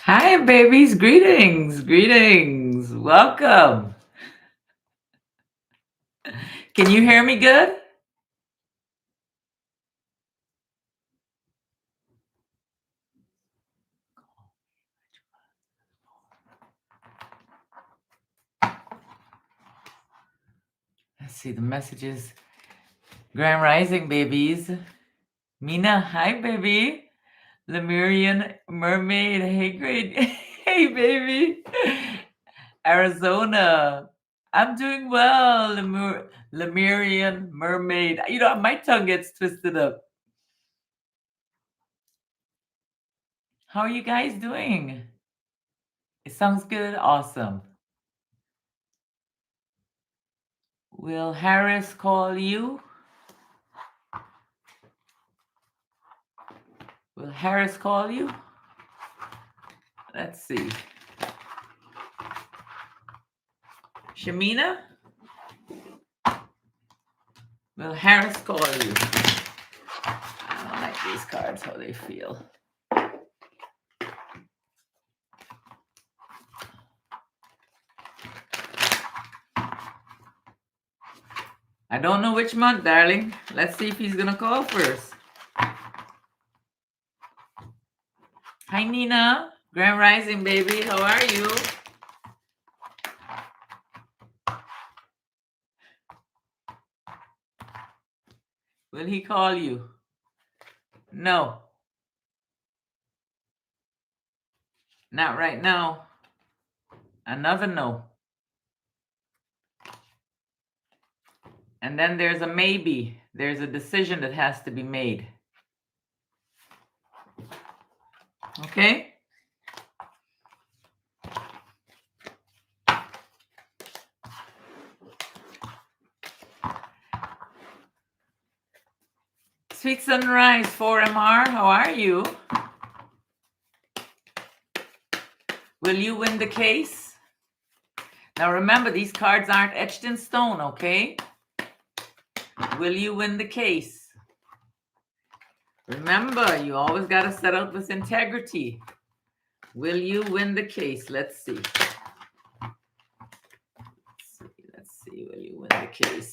Hi, babies. Greetings. Greetings. Welcome. Can you hear me good? Let's see the messages. Grand Rising, babies. Mina, hi, baby. Lemurian Mermaid, hey, great. Hey, baby. Arizona. I'm doing well, Lemurian Mermaid. You know, my tongue gets twisted up. How are you guys doing? It sounds good. Awesome. Will Harris call you? Will Harris call you? Let's see. Shamina? Will Harris call you? I don't like these cards, how they feel. I don't know which month, darling. Let's see if he's gonna call first. Hi, Nina. Grand Rising, baby. How are you? Will he call you? No. Not right now. Another no. And then there's a maybe. There's a decision that has to be made. Okay? Sweet Sunrise 4MR, how are you? Will you win the case? Now remember, these cards aren't etched in stone, okay? Will you win the case? Remember, you always got to set out with integrity. Will you win the case? Let's see. Let's see. Will you win the case?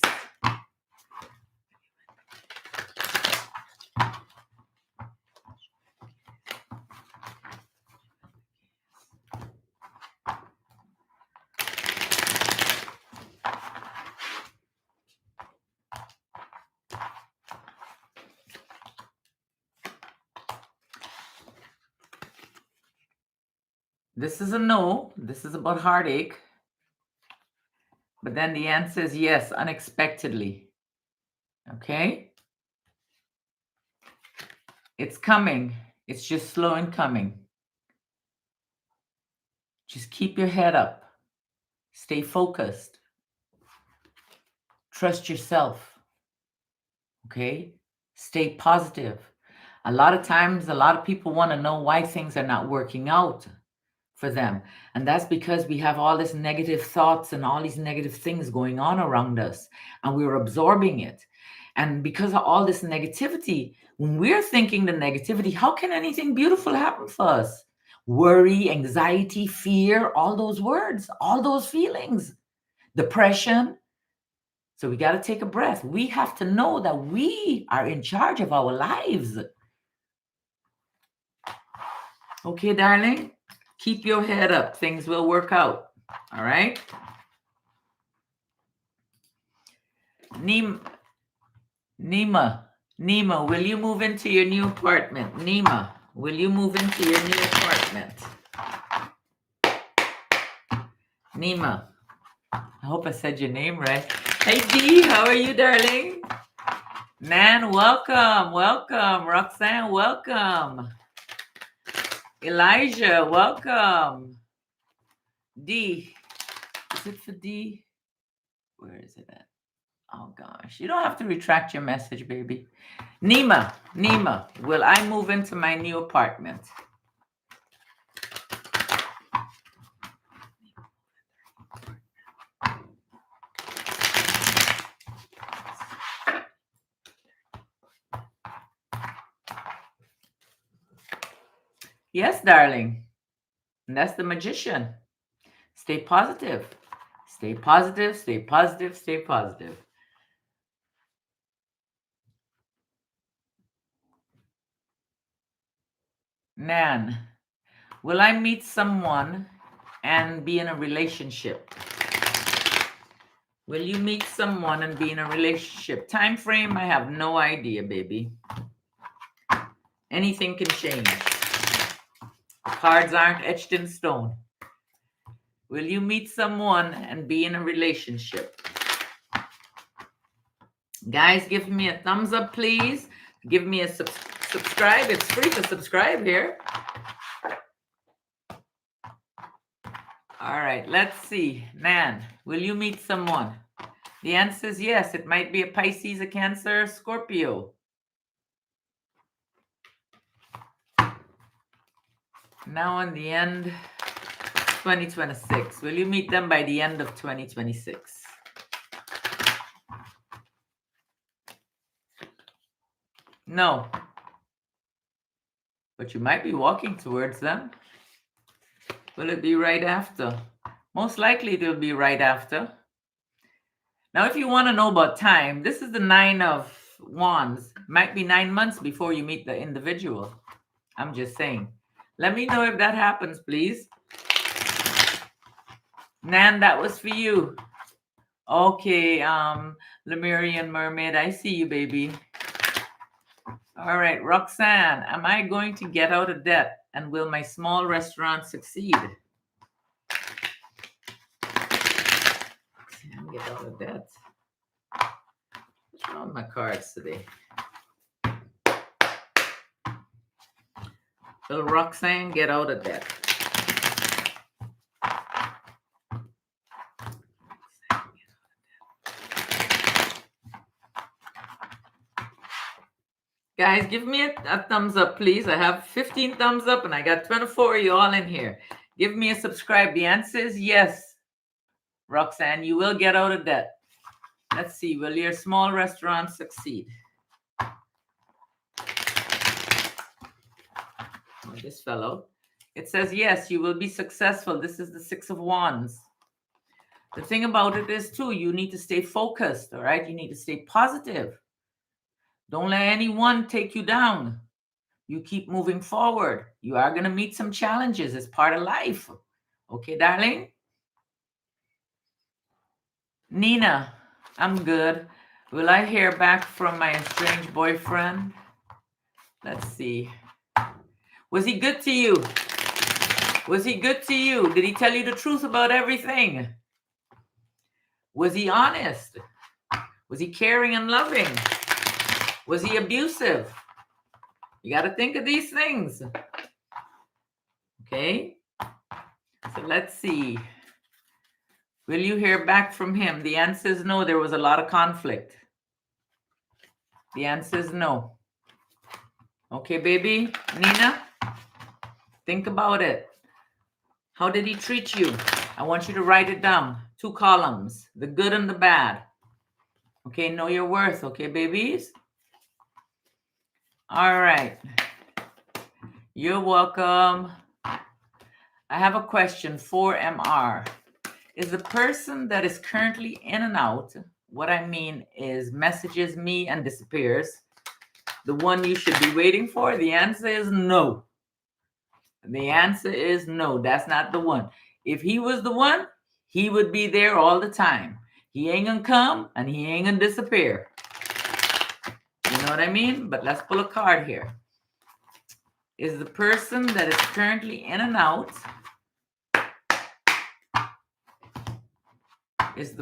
This is a no. This is about heartache. But then the answer is yes, unexpectedly. Okay? It's coming. It's just slow in coming. Just keep your head up. Stay focused. Trust yourself. Okay? Stay positive. A lot of times, a lot of people want to know why things are not working out for them. And that's because we have all this negative thoughts and all these negative things going on around us, and we're absorbing it. And because of all this negativity, when we're thinking the negativity, how can anything beautiful happen for us? Worry, anxiety, fear, all those words, all those feelings, depression. So we got to take a breath. We have to know that we are in charge of our lives. Okay, darling? Keep your head up. Things will work out. All right? Nima, will you move into your new apartment? Nima, will you move into your new apartment? Nima, I hope I said your name right. Hey, Dee, how are you, darling? Nan, welcome. Roxanne, welcome. Elijah, welcome. D, is it for D? Where is it at? Oh gosh, you don't have to retract your message, baby. Nima, will I move into my new apartment? Yes, darling. And that's the magician. Stay positive. Stay positive, stay positive, stay positive. Nan, will I meet someone and be in a relationship? Will you meet someone and be in a relationship? Time frame, I have no idea, baby. Anything can change. Cards aren't etched in stone. Will you meet someone and be in a relationship? Guys, give me a thumbs up, please. Give me a subscribe. It's free to subscribe here. All right, let's see. Nan, will you meet someone? The answer is yes. It might be a Pisces, a Cancer, Scorpio. Now on the end, 2026. Will you meet them by the end of 2026? No. But you might be walking towards them. Will it be right after? Most likely it will be right after. Now, if you want to know about time, this is the 9 of Wands. Might be 9 months before you meet the individual. I'm just saying. Let me know if that happens, please. Nan, that was for you. Okay, Lemurian Mermaid, I see you, baby. All right, Roxanne, am I going to get out of debt? And will my small restaurant succeed? Roxanne, get out of debt. What's wrong with my cards today? Will Roxanne get out of debt? Guys, give me a thumbs up, please. I have 15 thumbs up and I got 24 of you all in here. Give me a subscribe. The answer is yes, Roxanne. You will get out of debt. Let's see. Will your small restaurant succeed? Oh, this fellow. It says yes, you will be successful. This is the 6 of Wands. The thing about it is, too, you need to stay focused, all right? You need to stay positive. Don't let anyone take you down. You keep moving forward. You are going to meet some challenges. It's part of life. Okay, darling? Nina, I'm good. Will I hear back from my estranged boyfriend? Let's see. Was he good to you? Was he good to you? Did he tell you the truth about everything? Was he honest? Was he caring and loving? Was he abusive? You got to think of these things. Okay? So let's see. Will you hear back from him? The answer is no. There was a lot of conflict. The answer is no. Okay, baby? Nina? Think about it. How did he treat you? I want you to write it down. 2 columns. The good and the bad. Okay, know your worth. Okay, babies? All right. You're welcome. I have a question for MR. Is the person that is currently in and out, what I mean is messages me and disappears, the one you should be waiting for? The answer is no. The answer is no. That's not the one. If he was the one, he would be there all the time. He ain't gonna come and he ain't gonna disappear. You know what I mean? But let's pull a card here. Is the person that is currently in and out, is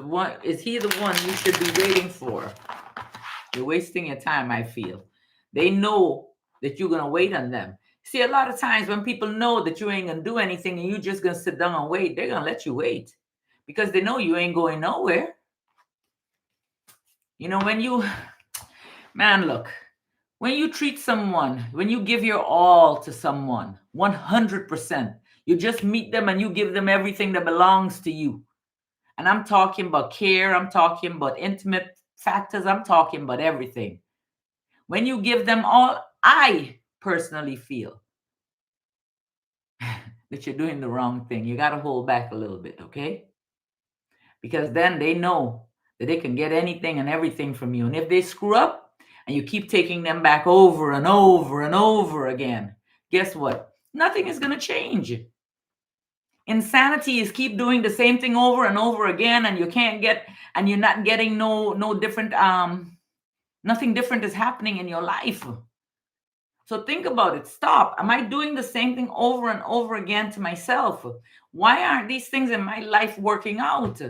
he the one you should be waiting for? You're wasting your time, I feel. They know that you're gonna wait on them. See, a lot of times when people know that you ain't gonna do anything and you're just gonna sit down and wait, they're gonna let you wait because they know you ain't going nowhere. You know, look, when you treat someone, when you give your all to someone, 100%, you just meet them and you give them everything that belongs to you. And I'm talking about care, I'm talking about intimate factors, I'm talking about everything. When you give them all, I personally feel that you're doing the wrong thing. You got to hold back a little bit, okay? Because then they know that they can get anything and everything from you. And if they screw up and you keep taking them back over and over and over again, guess what? Nothing is going to change. Insanity is keep doing the same thing over and over again, and you can't get, and you're not getting no different, nothing different is happening in your life. So think about it. Stop. Am I doing the same thing over and over again to myself? Why aren't these things in my life working out?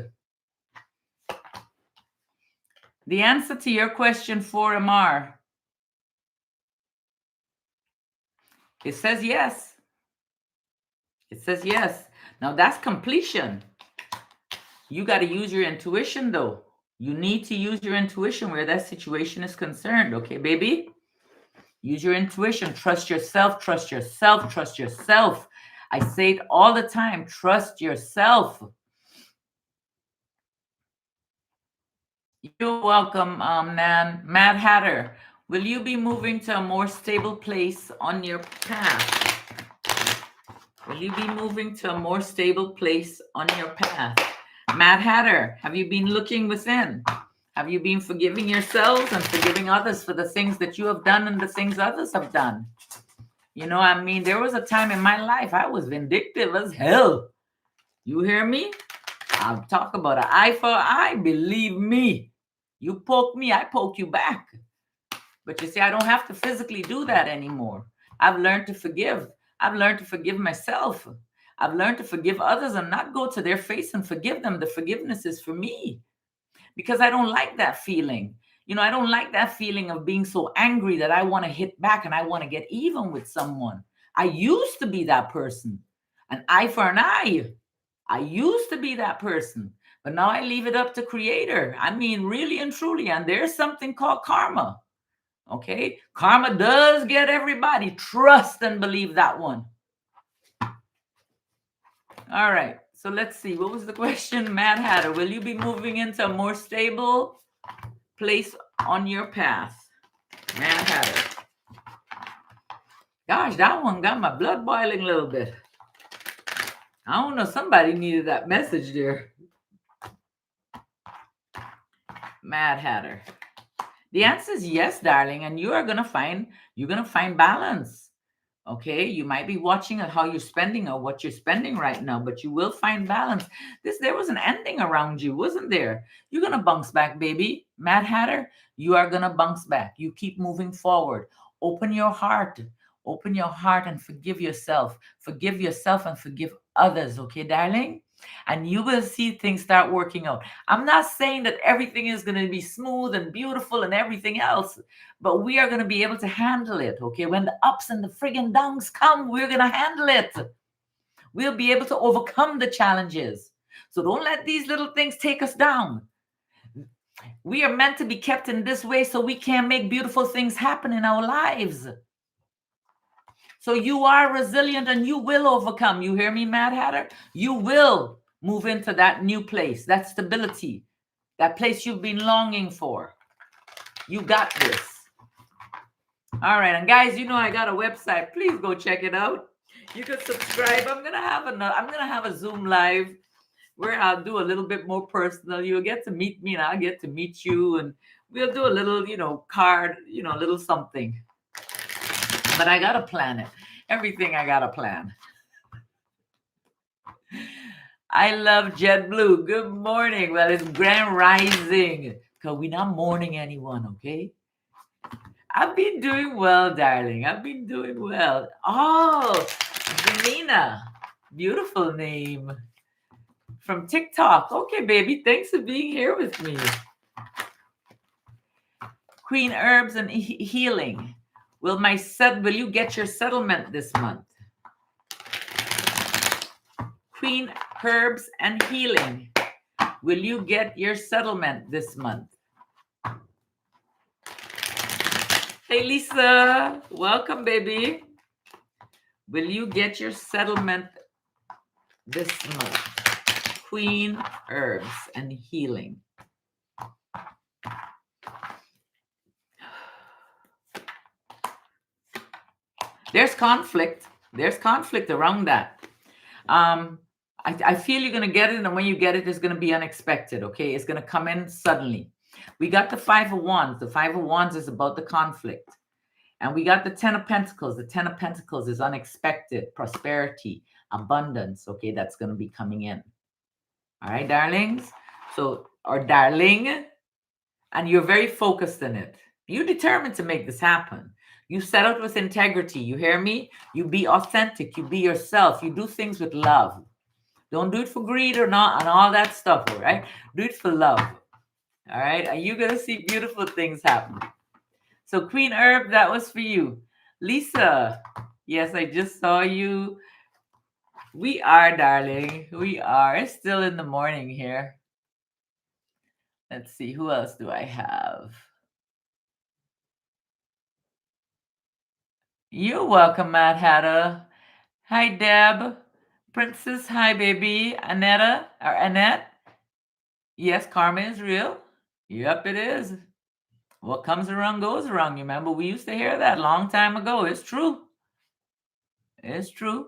The answer to your question, 4MR, it says yes. It says yes. Now that's completion. You got to use your intuition, though. You need to use your intuition where that situation is concerned. Okay, baby? Use your intuition. Trust yourself. Trust yourself. Trust yourself. I say it all the time. Trust yourself. You're welcome, Mad Hatter. Will you be moving to a more stable place on your path? Will you be moving to a more stable place on your path? Mad Hatter, have you been looking within? Have you been forgiving yourselves and forgiving others for the things that you have done and the things others have done? You know, I mean, there was a time in my life I was vindictive as hell. You hear me? I'll talk about an eye for eye. Believe me. You poke me, I poke you back. But you see, I don't have to physically do that anymore. I've learned to forgive. I've learned to forgive myself. I've learned to forgive others and not go to their face and forgive them. The forgiveness is for me because I don't like that feeling. You know, I don't like that feeling of being so angry that I want to hit back and I want to get even with someone. I used to be that person. An eye for an eye. I used to be that person. But now I leave it up to Creator. I mean, really and truly. And there's something called karma. Okay? Karma does get everybody. Trust and believe that one. All right. So let's see. What was the question? Mad Hatter, will you be moving into a more stable place on your path? Mad Hatter. Gosh, that one got my blood boiling a little bit. I don't know. Somebody needed that message there. Mad Hatter. The answer is yes, darling, and you're gonna find balance. Okay, you might be watching at how you're spending or what you're spending right now, but you will find balance. There was an ending around you, wasn't there? You're gonna bounce back, baby. Mad Hatter, you are gonna bounce back. You keep moving forward. Open your heart. Open your heart and forgive yourself. Forgive yourself and forgive others, okay, darling? And you will see things start working out. I'm not saying that everything is going to be smooth and beautiful and everything else, but we are going to be able to handle it, okay? When the ups and the friggin' downs come, we're going to handle it. We'll be able to overcome the challenges. So don't let these little things take us down. We are meant to be kept in this way so we can make beautiful things happen in our lives. So you are resilient and you will overcome. You hear me, Mad Hatter? You will move into that new place, that stability, that place you've been longing for. You got this. All right, and guys, you know I got a website. Please go check it out. You can subscribe. I'm gonna have a Zoom live where I'll do a little bit more personal. You'll get to meet me, and I'll get to meet you, and we'll do a little, card, a little something. But I gotta plan it. Everything I gotta plan. I love JetBlue. Good morning. Well, it's Grand Rising. Because we're not mourning anyone, okay? I've been doing well, darling. I've been doing well. Oh, Janina. Beautiful name. From TikTok. Okay, baby. Thanks for being here with me. Queen Herbs and Healing. Will you get your settlement this month? Queen Herbs and Healing. Will you get your settlement this month? Hey, Lisa. Welcome, baby. Will you get your settlement this month? Queen Herbs and Healing. There's conflict. There's conflict around that. Um, I feel you're going to get it, and when you get it, it's going to be unexpected, okay? It's going to come in suddenly. We got the Five of Wands. The Five of Wands is about the conflict. And we got the Ten of Pentacles. The Ten of Pentacles is unexpected, prosperity, abundance, okay? That's going to be coming in. All right, darlings? So, or darling, and you're very focused in it. You're determined to make this happen. You set out with integrity. You hear me? You be authentic. You be yourself. You do things with love. Don't do it for greed or not and all that stuff, all right? Do it for love. All right? And you're going to see beautiful things happen. So, Queen Herb, that was for you. Lisa, yes, I just saw you. We are, darling. We are. It's still in the morning here. Let's see. Who else do I have? You're welcome, Mad Hatter. Hi, Deb. Princess, hi, baby. Annetta, or Annette. Yes, karma is real. Yep, it is. What comes around goes around. You remember we used to hear that long time ago. It's true. It's true.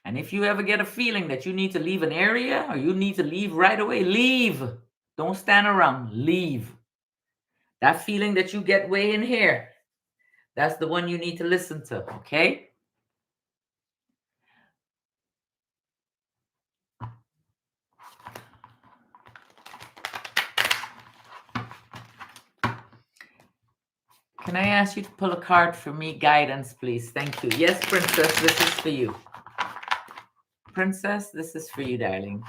And if you ever get a feeling that you need to leave an area or you need to leave right away, leave. Don't stand around. Leave. That feeling that you get way in here, that's the one you need to listen to, okay? Can I ask you to pull a card for me? Guidance, please. Thank you. Yes, Princess, this is for you. Princess, this is for you, darling.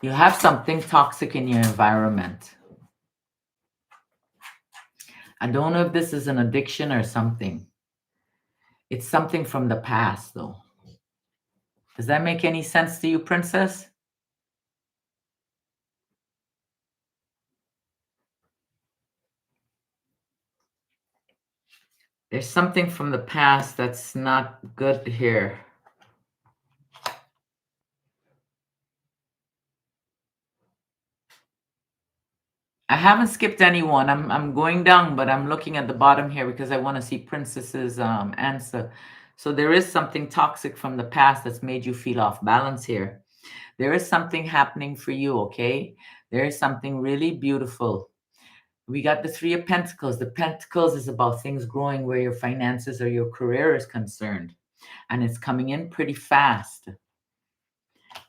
You have something toxic in your environment. I don't know if this is an addiction or something. It's something from the past, though. Does that make any sense to you, Princess? There's something from the past that's not good here. I haven't skipped anyone. I'm going down, but I'm looking at the bottom here because I want to see Princess's answer. So there is something toxic from the past that's made you feel off balance here. There is something happening for you, okay? There is something really beautiful. We got the Three of Pentacles. The Pentacles is about things growing where your finances or your career is concerned. And it's coming in pretty fast.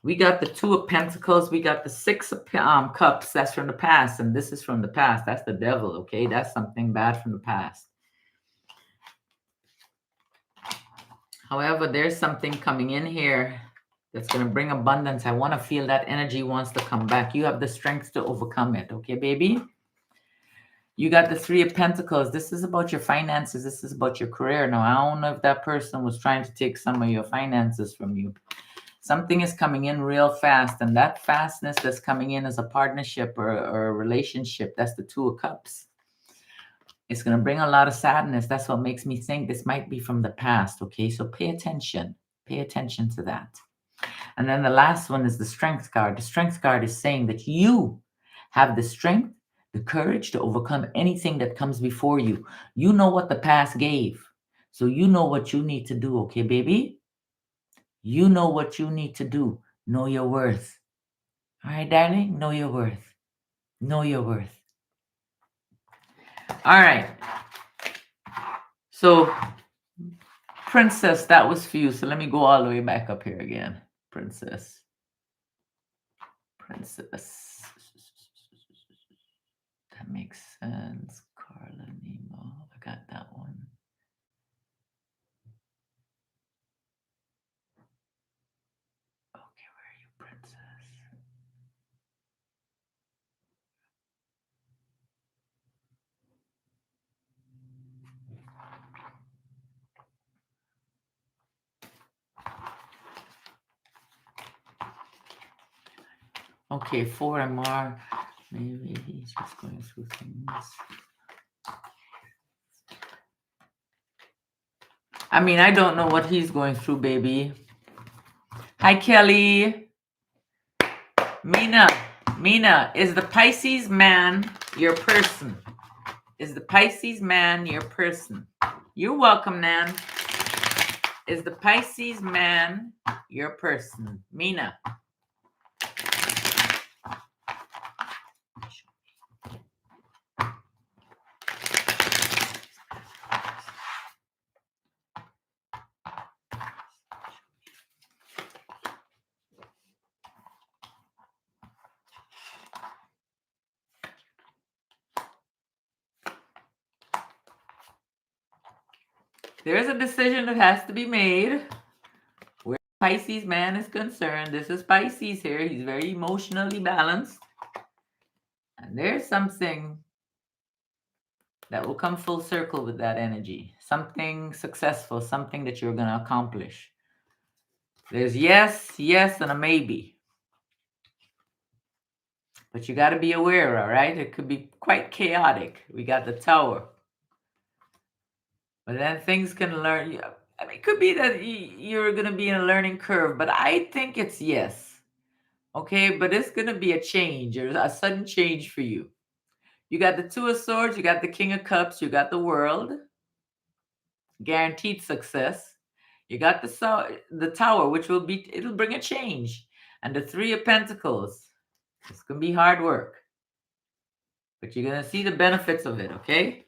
We got the Two of Pentacles. We got the Six of Cups. That's from the past. And this is from the past. That's the devil, okay? That's something bad from the past. However, there's something coming in here that's going to bring abundance. I want to feel that energy wants to come back. You have the strength to overcome it, okay, baby? You got the Three of Pentacles. This is about your finances. This is about your career. Now, I don't know if that person was trying to take some of your finances from you. Something is coming in real fast, and that fastness that's coming in is a partnership or a relationship. That's the Two of Cups. It's going to bring a lot of sadness. That's what makes me think this might be from the past, okay? So pay attention. Pay attention to that. And then the last one is the Strength card. The Strength card is saying that you have the strength, the courage to overcome anything that comes before you. You know what the past gave. So you know what you need to do, okay, baby? You know what you need to do. Know your worth. All right, darling? Know your worth. Know your worth. All right. So, Princess, that was for you. So let me go all the way back up here again. Princess. Princess. That makes sense. Carla Nemo. I got that one. Okay, where are you, Princess? Okay, 4 MR. Maybe he's just going through things. I mean, I don't know what he's going through, baby. Hi, Kelly. Mina, is the Pisces man your person? Is the Pisces man your person? You're welcome, Nan. Is the Pisces man your person? Mina. There's a decision that has to be made where Pisces man is concerned. This is Pisces here. He's very emotionally balanced. And there's something that will come full circle with that energy. Something successful, something that you're going to accomplish. There's yes, and a maybe. But you got to be aware, all right? It could be quite chaotic. We got the Tower. But then things can learn. I mean, it could be that you're going to be in a learning curve, but I think it's yes. Okay, but it's going to be a change, or a sudden change for you. You got the Two of Swords, you got the King of Cups, you got the World, guaranteed success. You got the Tower, which it'll bring a change. And the Three of Pentacles. It's going to be hard work. But you're going to see the benefits of it, okay?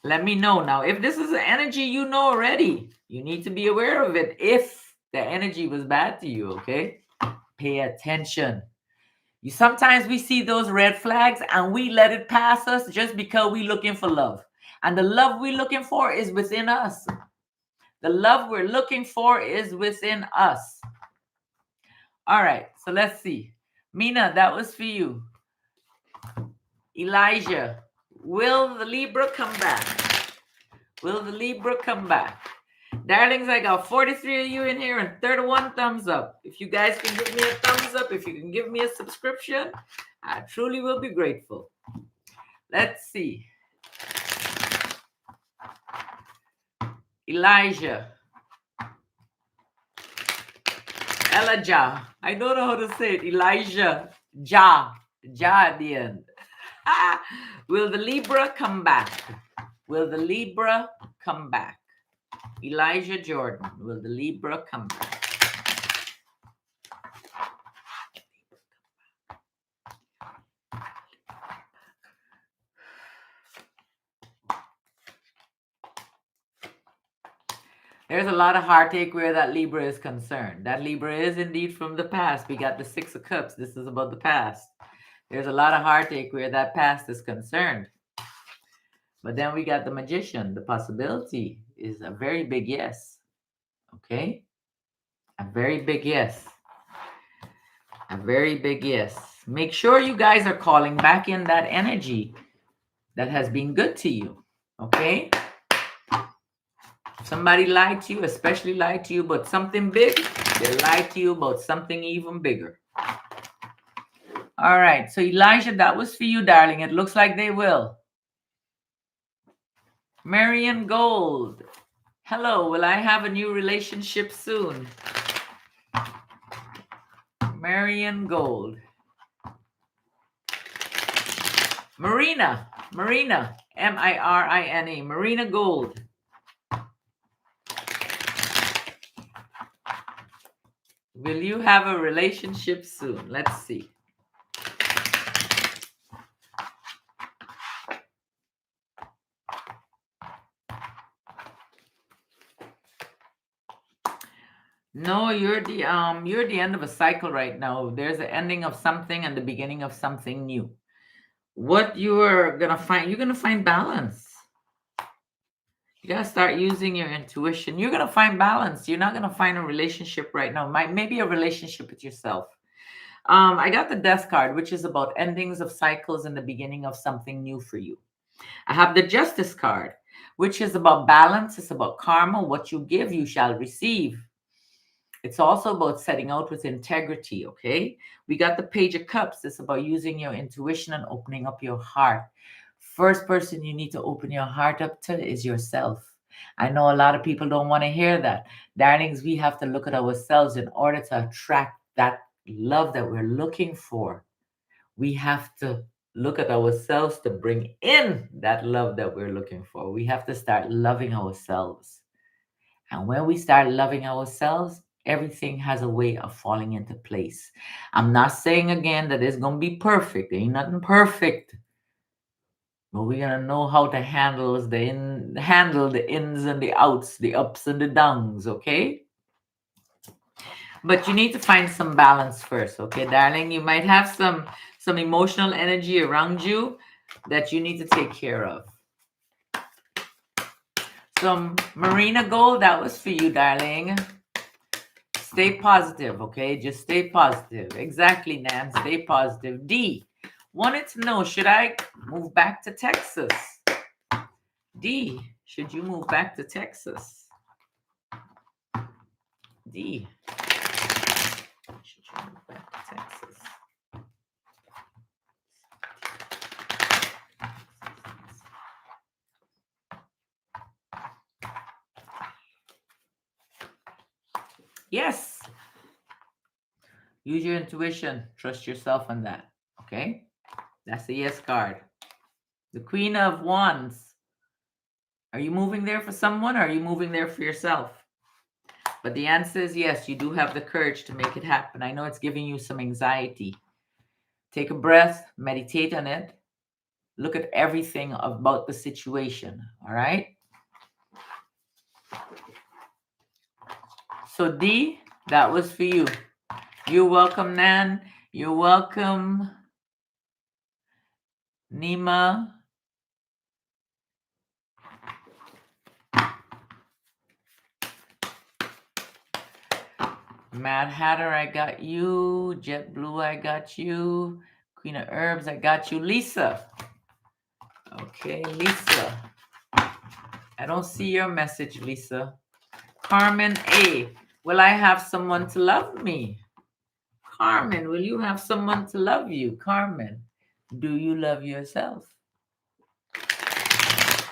Let me know. Now, if this is an energy you know already, you need to be aware of it if the energy was bad to you, okay? Pay attention. Sometimes we see those red flags and we let it pass us just because we're looking for love. And the love we're looking for is within us. The love we're looking for is within us. All right, so let's see. Mina, that was for you. Elijah, will the Libra come back? Will the Libra come back? Darlings, I got 43 of you in here and 31 thumbs up. If you guys can give me a thumbs up, if you can give me a subscription, I truly will be grateful. Let's see. Elijah. Elijah. I don't know how to say it. Elijah. Ja at the end. Will the Libra come back? Will the Libra come back? Elijah Jordan. Will the Libra come back? There's a lot of heartache where that Libra is concerned. That Libra is indeed from the past. We got the Six of Cups. This is about the past. There's a lot of heartache where that past is concerned. But then we got the Magician. The possibility is a very big yes. Okay? A very big yes. A very big yes. Make sure you guys are calling back in that energy that has been good to you. Okay? Somebody lied to you, especially lied to you about something big, they lied to you about something even bigger. All right. So Elijah, that was for you, darling. It looks like they will. Marion Gold. Hello. Will I have a new relationship soon? Marion Gold. Marina. M-I-R-I-N-A. Marina Gold. Will you have a relationship soon? Let's see. No, you're the end of a cycle right now. There's the ending of something and the beginning of something new. What you're gonna find balance. You gotta start using your intuition. You're gonna find balance. You're not gonna find a relationship right now. Maybe a relationship with yourself. I got the Death card, which is about endings of cycles and the beginning of something new for you. I have the Justice card, which is about balance. It's about karma. What you give, you shall receive. It's also about setting out with integrity, okay? We got the Page of Cups. It's about using your intuition and opening up your heart. First person you need to open your heart up to is yourself. I know a lot of people don't want to hear that. Darlings, we have to look at ourselves in order to attract that love that we're looking for. We have to look at ourselves to bring in that love that we're looking for. We have to start loving ourselves. And when we start loving ourselves, everything has a way of falling into place. I'm not saying again that it's going to be perfect. Ain't nothing perfect. But we're going to know how to handle the ins and the outs, the ups and the downs, okay? But you need to find some balance first, okay, darling? You might have some emotional energy around you that you need to take care of. Some Marina Gold, that was for you, darling. Stay positive, okay? Just stay positive. Exactly, Nan. Stay positive. D, wanted to know, should I move back to Texas? D, should you move back to Texas? D, should you move back to Texas? Yes. Use your intuition. Trust yourself on that. Okay? That's the yes card. The Queen of Wands. Are you moving there for someone or are you moving there for yourself? But the answer is yes, you do have the courage to make it happen. I know it's giving you some anxiety. Take a breath, meditate on it. Look at everything about the situation. All right? So, D, that was for you. You're welcome, Nan. You're welcome, Nima. Mad Hatter, I got you. Jet Blue, I got you. Queen of Herbs, I got you. Lisa. Okay, Lisa. I don't see your message, Lisa. Carmen A. Will I have someone to love me? Carmen, will you have someone to love you? Carmen, do you love yourself?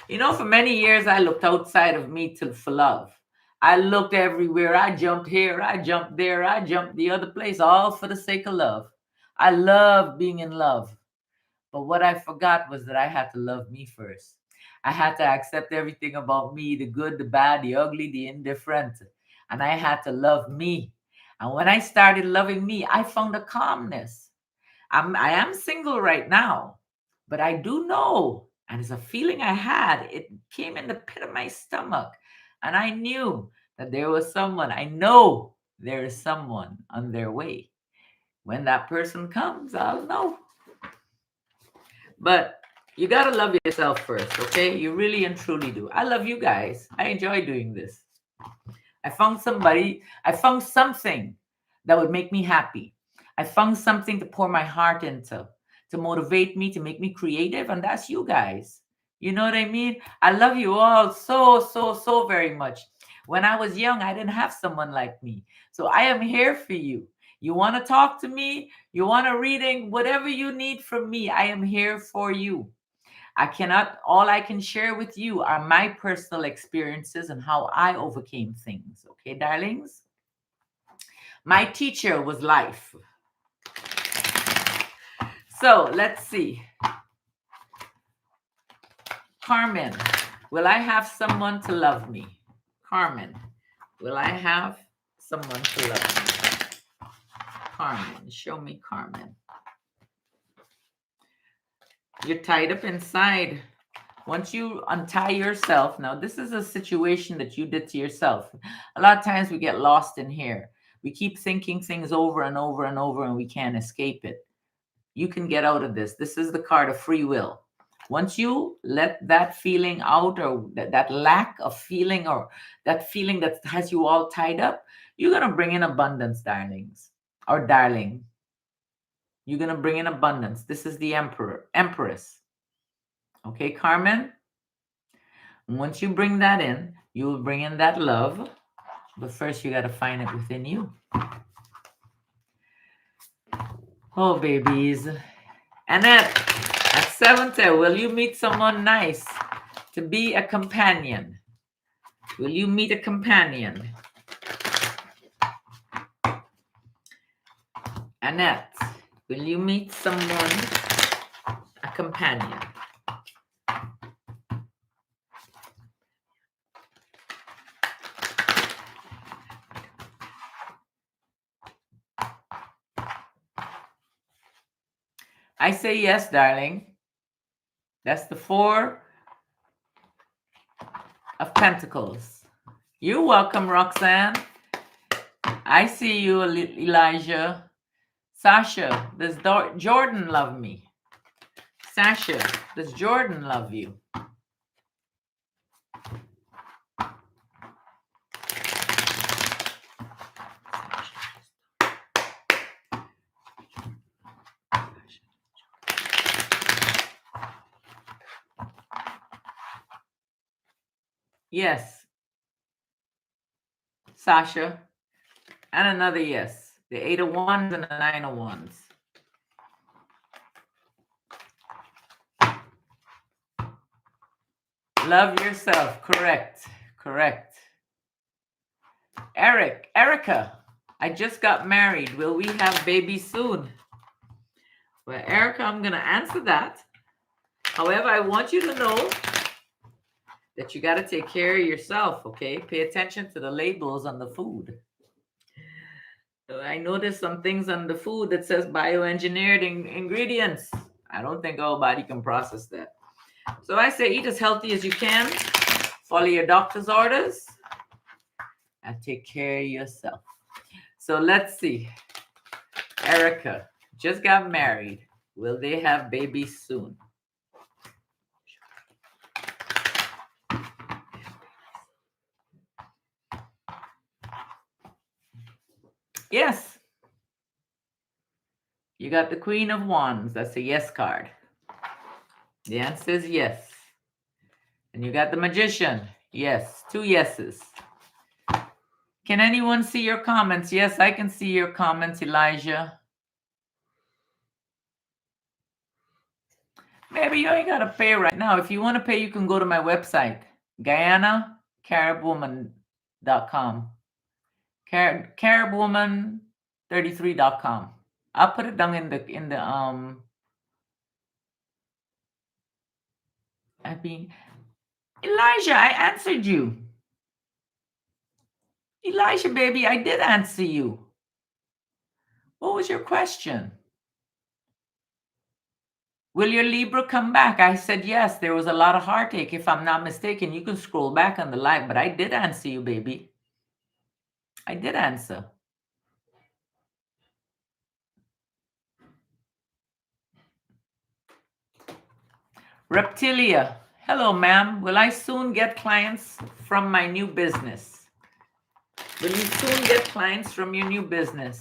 You know, for many years, I looked outside of me for love. I looked everywhere. I jumped here, I jumped there, I jumped the other place, all for the sake of love. I love being in love. But what I forgot was that I had to love me first. I had to accept everything about me, the good, the bad, the ugly, the indifferent. And I had to love me. And when I started loving me, I found a calmness. I am single right now, but I do know, and it's a feeling I had, it came in the pit of my stomach. And I knew that there was someone, I know there is someone on their way. When that person comes, I'll know. But you got to love yourself first, okay? You really and truly do. I love you guys. I enjoy doing this. I found something that would make me happy. I found something to pour my heart into, to motivate me, to make me creative, and that's you guys. You know what I mean? I love you all so, so, so very much. When I was young, I didn't have someone like me. So I am here for you. You want to talk to me? You want a reading? Whatever you need from me, I am here for you. All I can share with you are my personal experiences and how I overcame things. Okay, darlings? My teacher was life. So let's see. Carmen, will I have someone to love me? Carmen, will I have someone to love me? Carmen, show me Carmen. You're tied up inside. Once you untie yourself, now this is a situation that you did to yourself. A lot of times we get lost in here. We keep thinking things over and over and over and we can't escape it. You can get out of this. This is the card of free will. Once you let that feeling out, or that lack of feeling, or that feeling that has you all tied up, you're going to bring in abundance, darlings, or darling. You're going to bring in abundance. This is the Empress. Okay, Carmen? Once you bring that in, you will bring in that love. But first, you got to find it within you. Oh, babies. Annette, at 70, will you meet someone nice to be a companion? Will you meet a companion? Annette, will you meet someone, a companion? I say yes, darling. That's the 4 of Pentacles. You're welcome, Roxanne. I see you, Elijah. Sasha, does Jordan love me? Sasha, does Jordan love you? Yes. Sasha. And another yes. The 8 of Wands and the 9 of Wands. Love yourself. Correct. Correct. Erica, I just got married. Will we have babies soon? Well, Erica, I'm going to answer that. However, I want you to know that you got to take care of yourself, okay? Pay attention to the labels on the food. I noticed some things on the food that says bioengineered ingredients. I don't think our body can process that. So I say eat as healthy as you can, follow your doctor's orders, and take care of yourself. So let's see. Erica just got married. Will they have babies soon? Yes. You got the Queen of Wands. That's a yes card. The answer is yes. And you got the Magician. Yes. 2 yeses. Can anyone see your comments? Yes, I can see your comments, Elijah. Maybe you ain't got to pay right now. If you want to pay, you can go to my website, GuyanaCaribWoman.com. CaribWoman33.com. I'll put it down in the Elijah, I answered you. Elijah, baby, I did answer you. What was your question? Will your Libra come back? I said yes. There was a lot of heartache, if I'm not mistaken. You can scroll back on the live, but I did answer you, baby. I did answer. Reptilia. Hello, ma'am. Will I soon get clients from my new business? Will you soon get clients from your new business?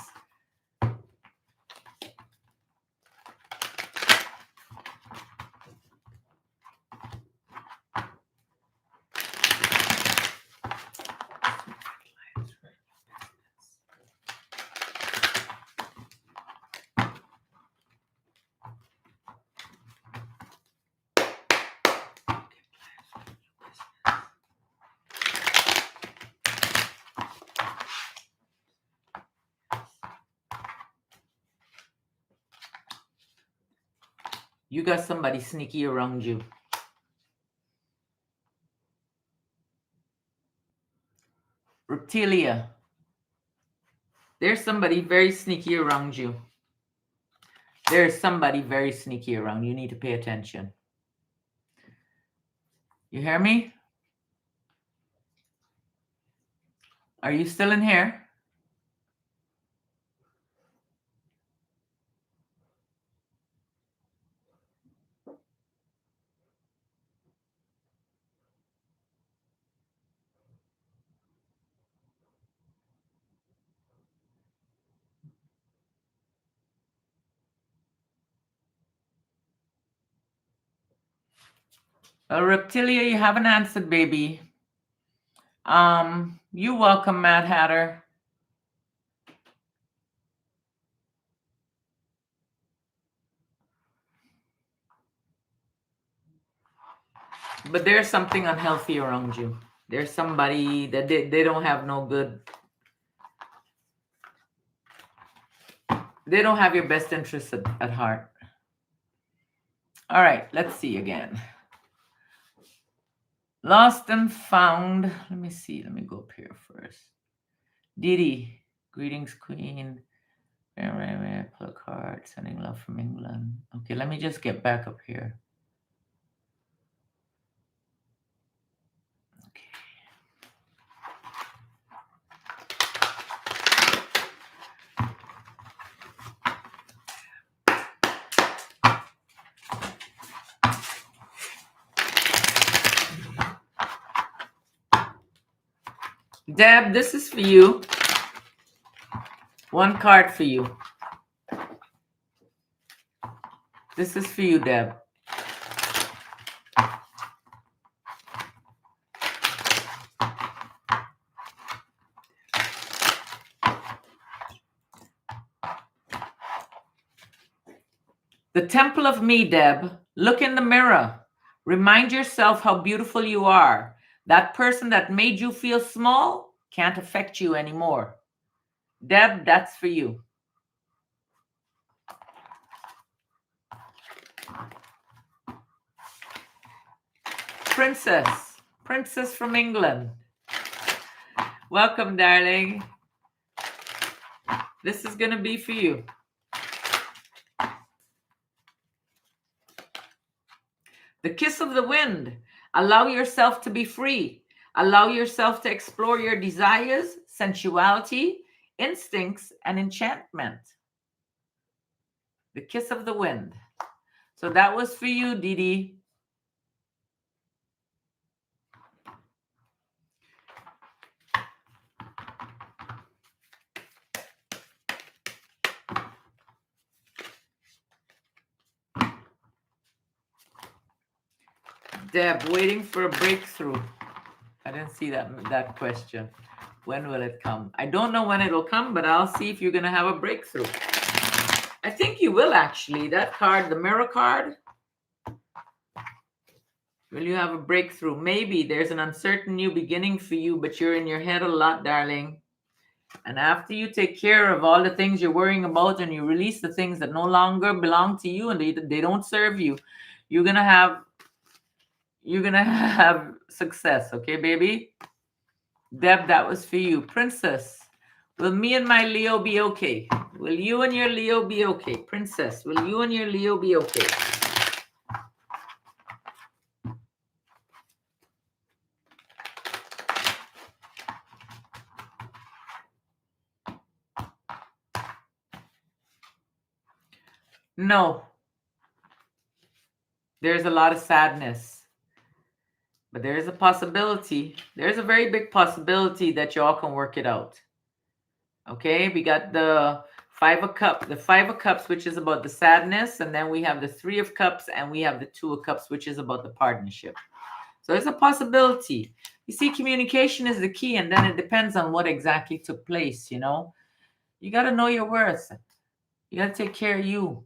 You got somebody sneaky around you. Reptilia. There's somebody very sneaky around you. There's somebody very sneaky around. You need to pay attention. You hear me? Are you still in here? Reptilia, you haven't answered, baby. You're welcome, Mad Hatter. But there's something unhealthy around you. There's somebody that they don't have no good. They don't have your best interests at heart. All right, let's see again. Lost and found. Let me see. Let me go up here first. Didi. Greetings, Queen. Pull a card. Sending love from England. Okay, let me just get back up here. Deb, this is for you. One card for you. This is for you, Deb. The temple of me, Deb. Look in the mirror. Remind yourself how beautiful you are. That person that made you feel small can't affect you anymore. Deb, that's for you. Princess. Princess from England. Welcome, darling. This is going to be for you. The kiss of the wind. Allow yourself to be free. Allow yourself to explore your desires, sensuality, instincts, and enchantment. The kiss of the wind. So that was for you, Didi. Deb, waiting for a breakthrough. I didn't see that question. When will it come? I don't know when it'll come, but I'll see if you're going to have a breakthrough. I think you will, actually. That card, the mirror card. Will you have a breakthrough? Maybe there's an uncertain new beginning for you, but you're in your head a lot, darling. And after you take care of all the things you're worrying about and you release the things that no longer belong to you and they don't serve you, you're going to have success. Okay, baby? Deb, that was for you. Princess, will me and my Leo be okay? Will you and your Leo be okay? Princess, will you and your Leo be okay? No. There's a lot of sadness. But there is a possibility. There's a very big possibility that y'all can work it out. Okay, we got the Five of Cups, which is about the sadness, and then we have the Three of Cups, and we have the Two of Cups, which is about the partnership. So there's a possibility. You see, communication is the key, and then it depends on what exactly took place, you know? You got to know your worth. You got to take care of you.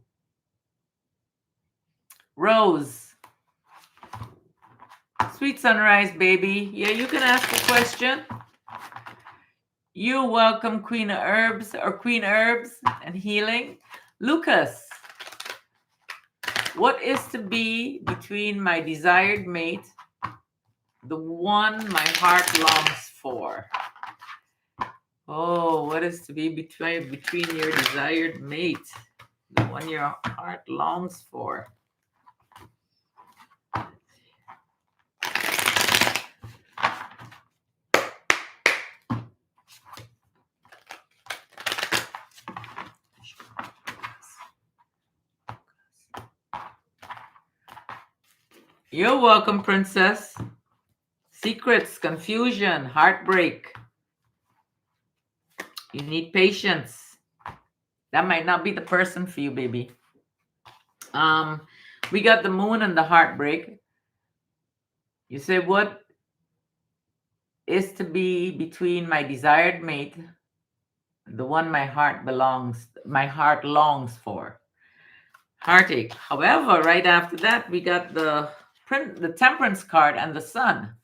Rose. Sweet sunrise, baby. Yeah, you can ask a question. You're welcome, Queen of Herbs or Queen Herbs and Healing. Lucas, what is to be between my desired mate, the one my heart longs for? Oh, what is to be between your desired mate, the one your heart longs for? You're welcome, Princess. Secrets, confusion, heartbreak. You need patience. That might not be the person for you, baby. We got the moon and the heartbreak. You say, what is to be between my desired mate, the one my heart longs for. Heartache. However, right after that, we got the temperance card and the sun.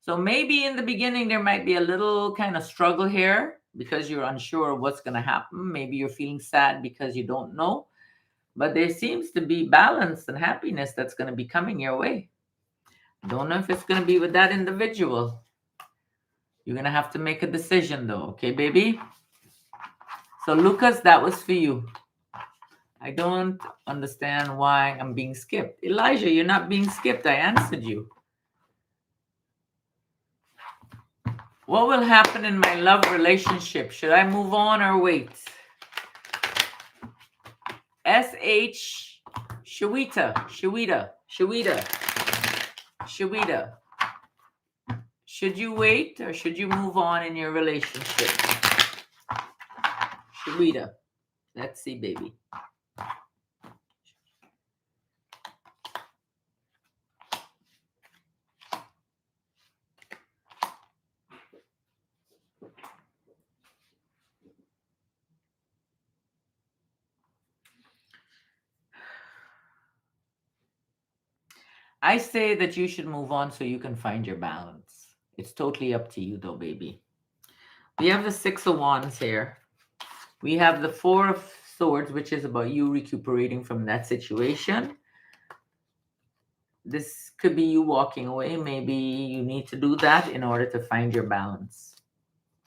So maybe in the beginning there might be a little kind of struggle here because you're unsure of what's going to happen. Maybe you're feeling sad because you don't know. But there seems to be balance and happiness that's going to be coming your way. Don't know if it's going to be with that individual. You're going to have to make a decision though, okay, baby? So Lucas, that was for you. I don't understand why I'm being skipped. Elijah, you're not being skipped. I answered you. What will happen in my love relationship? Should I move on or wait? S.H. Shawita. Should you wait or should you move on in your relationship? Shawita. Let's see, baby. I say that you should move on so you can find your balance. It's totally up to you though, baby. We have the 6 of Wands here. We have the 4 of Swords, which is about you recuperating from that situation. This could be you walking away. Maybe you need to do that in order to find your balance,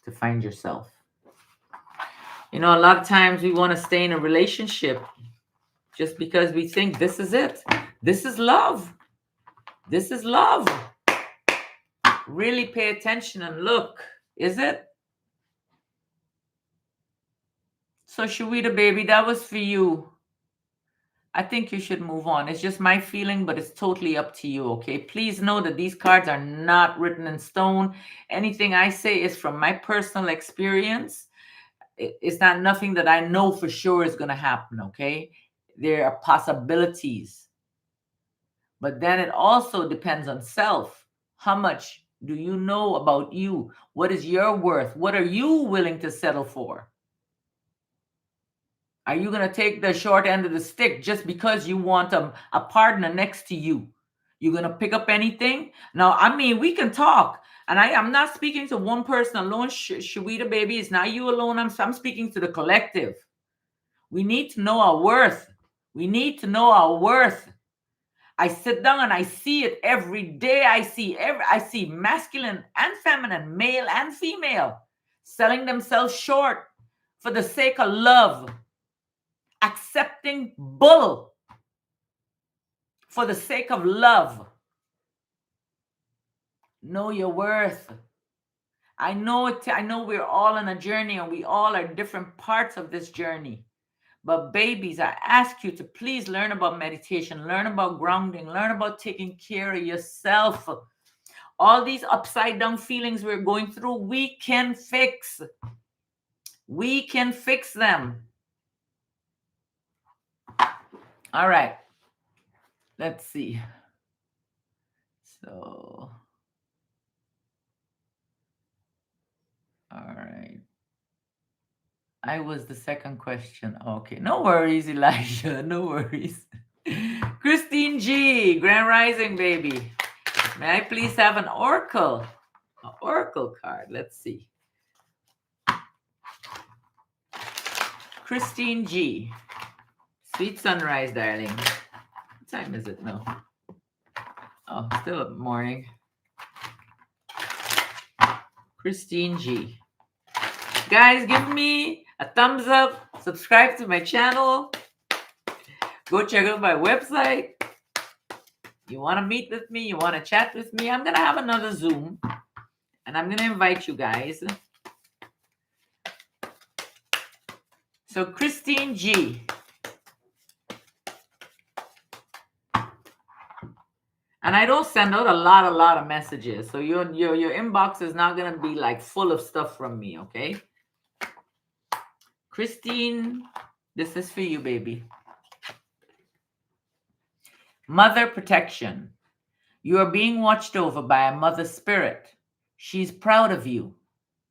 to find yourself. You know, a lot of times we want to stay in a relationship just because we think this is it. This is love. This is love. Really pay attention and look. Is it? So Shawita, baby, that was for you. I think you should move on. It's just my feeling, but it's totally up to you, okay? Please know that these cards are not written in stone. Anything I say is from my personal experience. It's not nothing that I know for sure is going to happen, okay? There are possibilities. But then it also depends on self. How much do you know about you? What is your worth? What are you willing to settle for? Are you going to take the short end of the stick just because you want a partner next to you? You're going to pick up anything? Now, I mean, we can talk. And I'm not speaking to one person alone. Shawita, baby, it's not you alone. I'm speaking to the collective. We need to know our worth. We need to know our worth. I sit down and I see it every day. I see masculine and feminine, male and female, selling themselves short for the sake of love, accepting bull for the sake of love. Know your worth. I know we're all on a journey and we all are different parts of this journey. But babies, I ask you to please learn about meditation, learn about grounding, learn about taking care of yourself. All these upside down feelings we're going through, we can fix. We can fix them. All right. Let's see. So, all right. I was the second question. Okay. No worries, Elijah. No worries. Christine G. Grand Rising, baby. May I please have an oracle? An oracle card. Let's see. Christine G. Sweet sunrise, darling. What time is it now? Oh, still up morning. Christine G. Guys, give me a thumbs up. Subscribe to my channel. Go check out my website. You want to meet with me? You want to chat with me? I'm going to have another Zoom. And I'm going to invite you guys. So Christine G. And I don't send out a lot of messages. So your inbox is not going to be like full of stuff from me, okay? Christine, this is for you, baby. Mother protection. You are being watched over by a mother spirit. She's proud of you.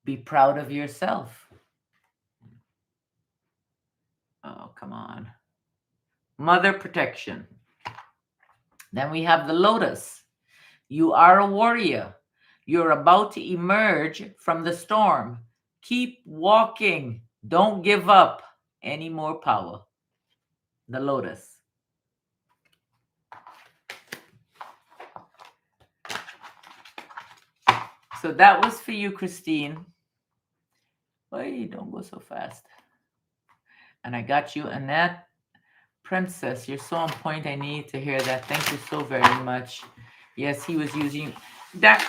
Be proud of yourself. Oh, come on. Mother protection. Then we have the lotus. You are a warrior. You're about to emerge from the storm. Keep walking. Don't give up. Any more power. The lotus. So that was for you, Christine. Wait, don't go so fast. And I got you, Annette. Princess, you're so on point. I need to hear that. Thank you so very much. Yes, he was using that.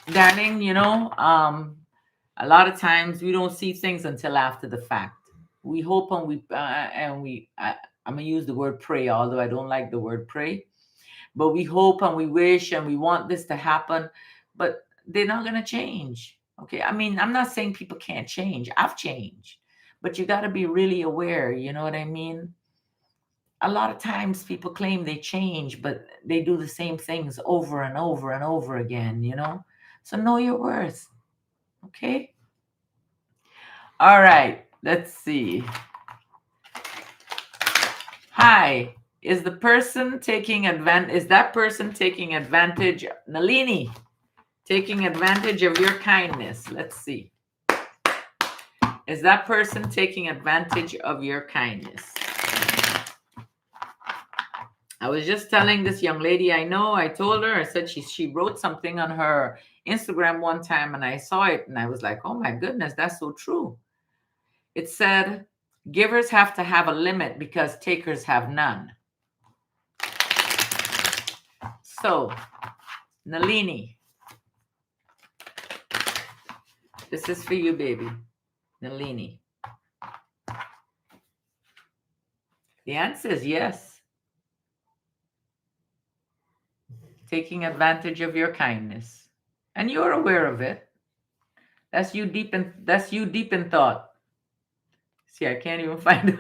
Darling, a lot of times we don't see things until after the fact. We hope I'm gonna use the word pray, although I don't like the word pray. But we hope and we wish and we want this to happen, but they're not gonna change. Okay, I mean, I'm not saying people can't change. I've changed, but you got to be really aware. You know what I mean? A lot of times people claim they change, but they do the same things over and over and over again. So know your worth. Okay. All right, let's see. Hi, is that person taking advantage, Nalini, taking advantage of your kindness? Let's see. Is that person taking advantage of your kindness? I was just telling this young lady I know, I told her, I said she wrote something on her Instagram one time and I saw it and I was like, oh my goodness, that's so true. It said, givers have to have a limit because takers have none. So, Nalini, this is for you, baby. Nalini. The answer is yes. Taking advantage of your kindness. And you're aware of it. That's you deep in thought. See, I can't even find it.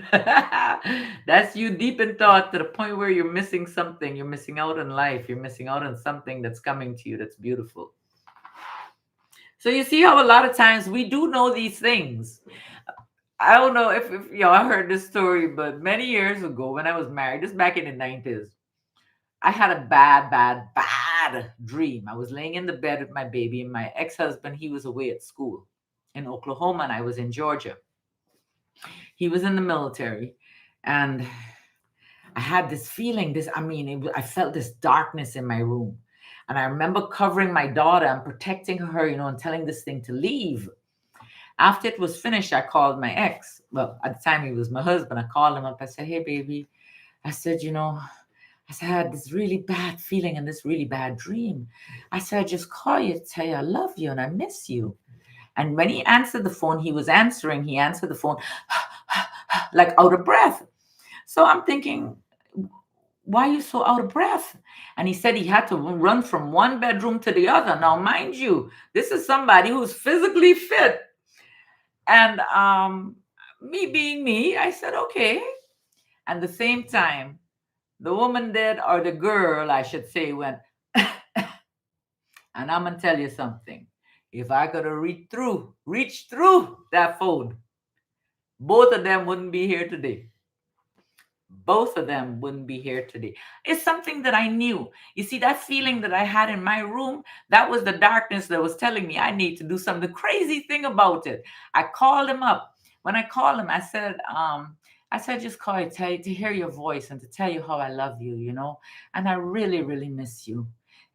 That's you deep in thought to the point where you're missing something. You're missing out on life. You're missing out on something that's coming to you that's beautiful. So you see how a lot of times we do know these things. I don't know if y'all heard this story, but many years ago when I was married, just back in the 90s, I had a bad dream. I was laying in the bed with my baby and my ex-husband, he was away at school in Oklahoma and I was in Georgia. He was in the military and I had this feeling, I felt this darkness in my room. And I remember covering my daughter and protecting her, and telling this thing to leave. After it was finished, I called my ex. Well, at the time he was my husband. I called him up. I said, hey, baby. I said, I had this really bad feeling and this really bad dream. I said, I just call you to tell you I love you and I miss you. And when he answered the phone, he answered the phone like out of breath. So I'm thinking, why are you so out of breath? And he said he had to run from one bedroom to the other. Now, mind you, this is somebody who's physically fit. And me being me, I said, okay. At the same time, the woman did, or the girl, I should say, went, and I'm going to tell you something. If I could have reached through that phone, both of them wouldn't be here today. Both of them wouldn't be here today. It's something that I knew. You see, that feeling that I had in my room, that was the darkness that was telling me I need to do something. The crazy thing about it, I called him up. When I called him, I said, just call you to hear your voice and to tell you how I love you, and I really, really miss you.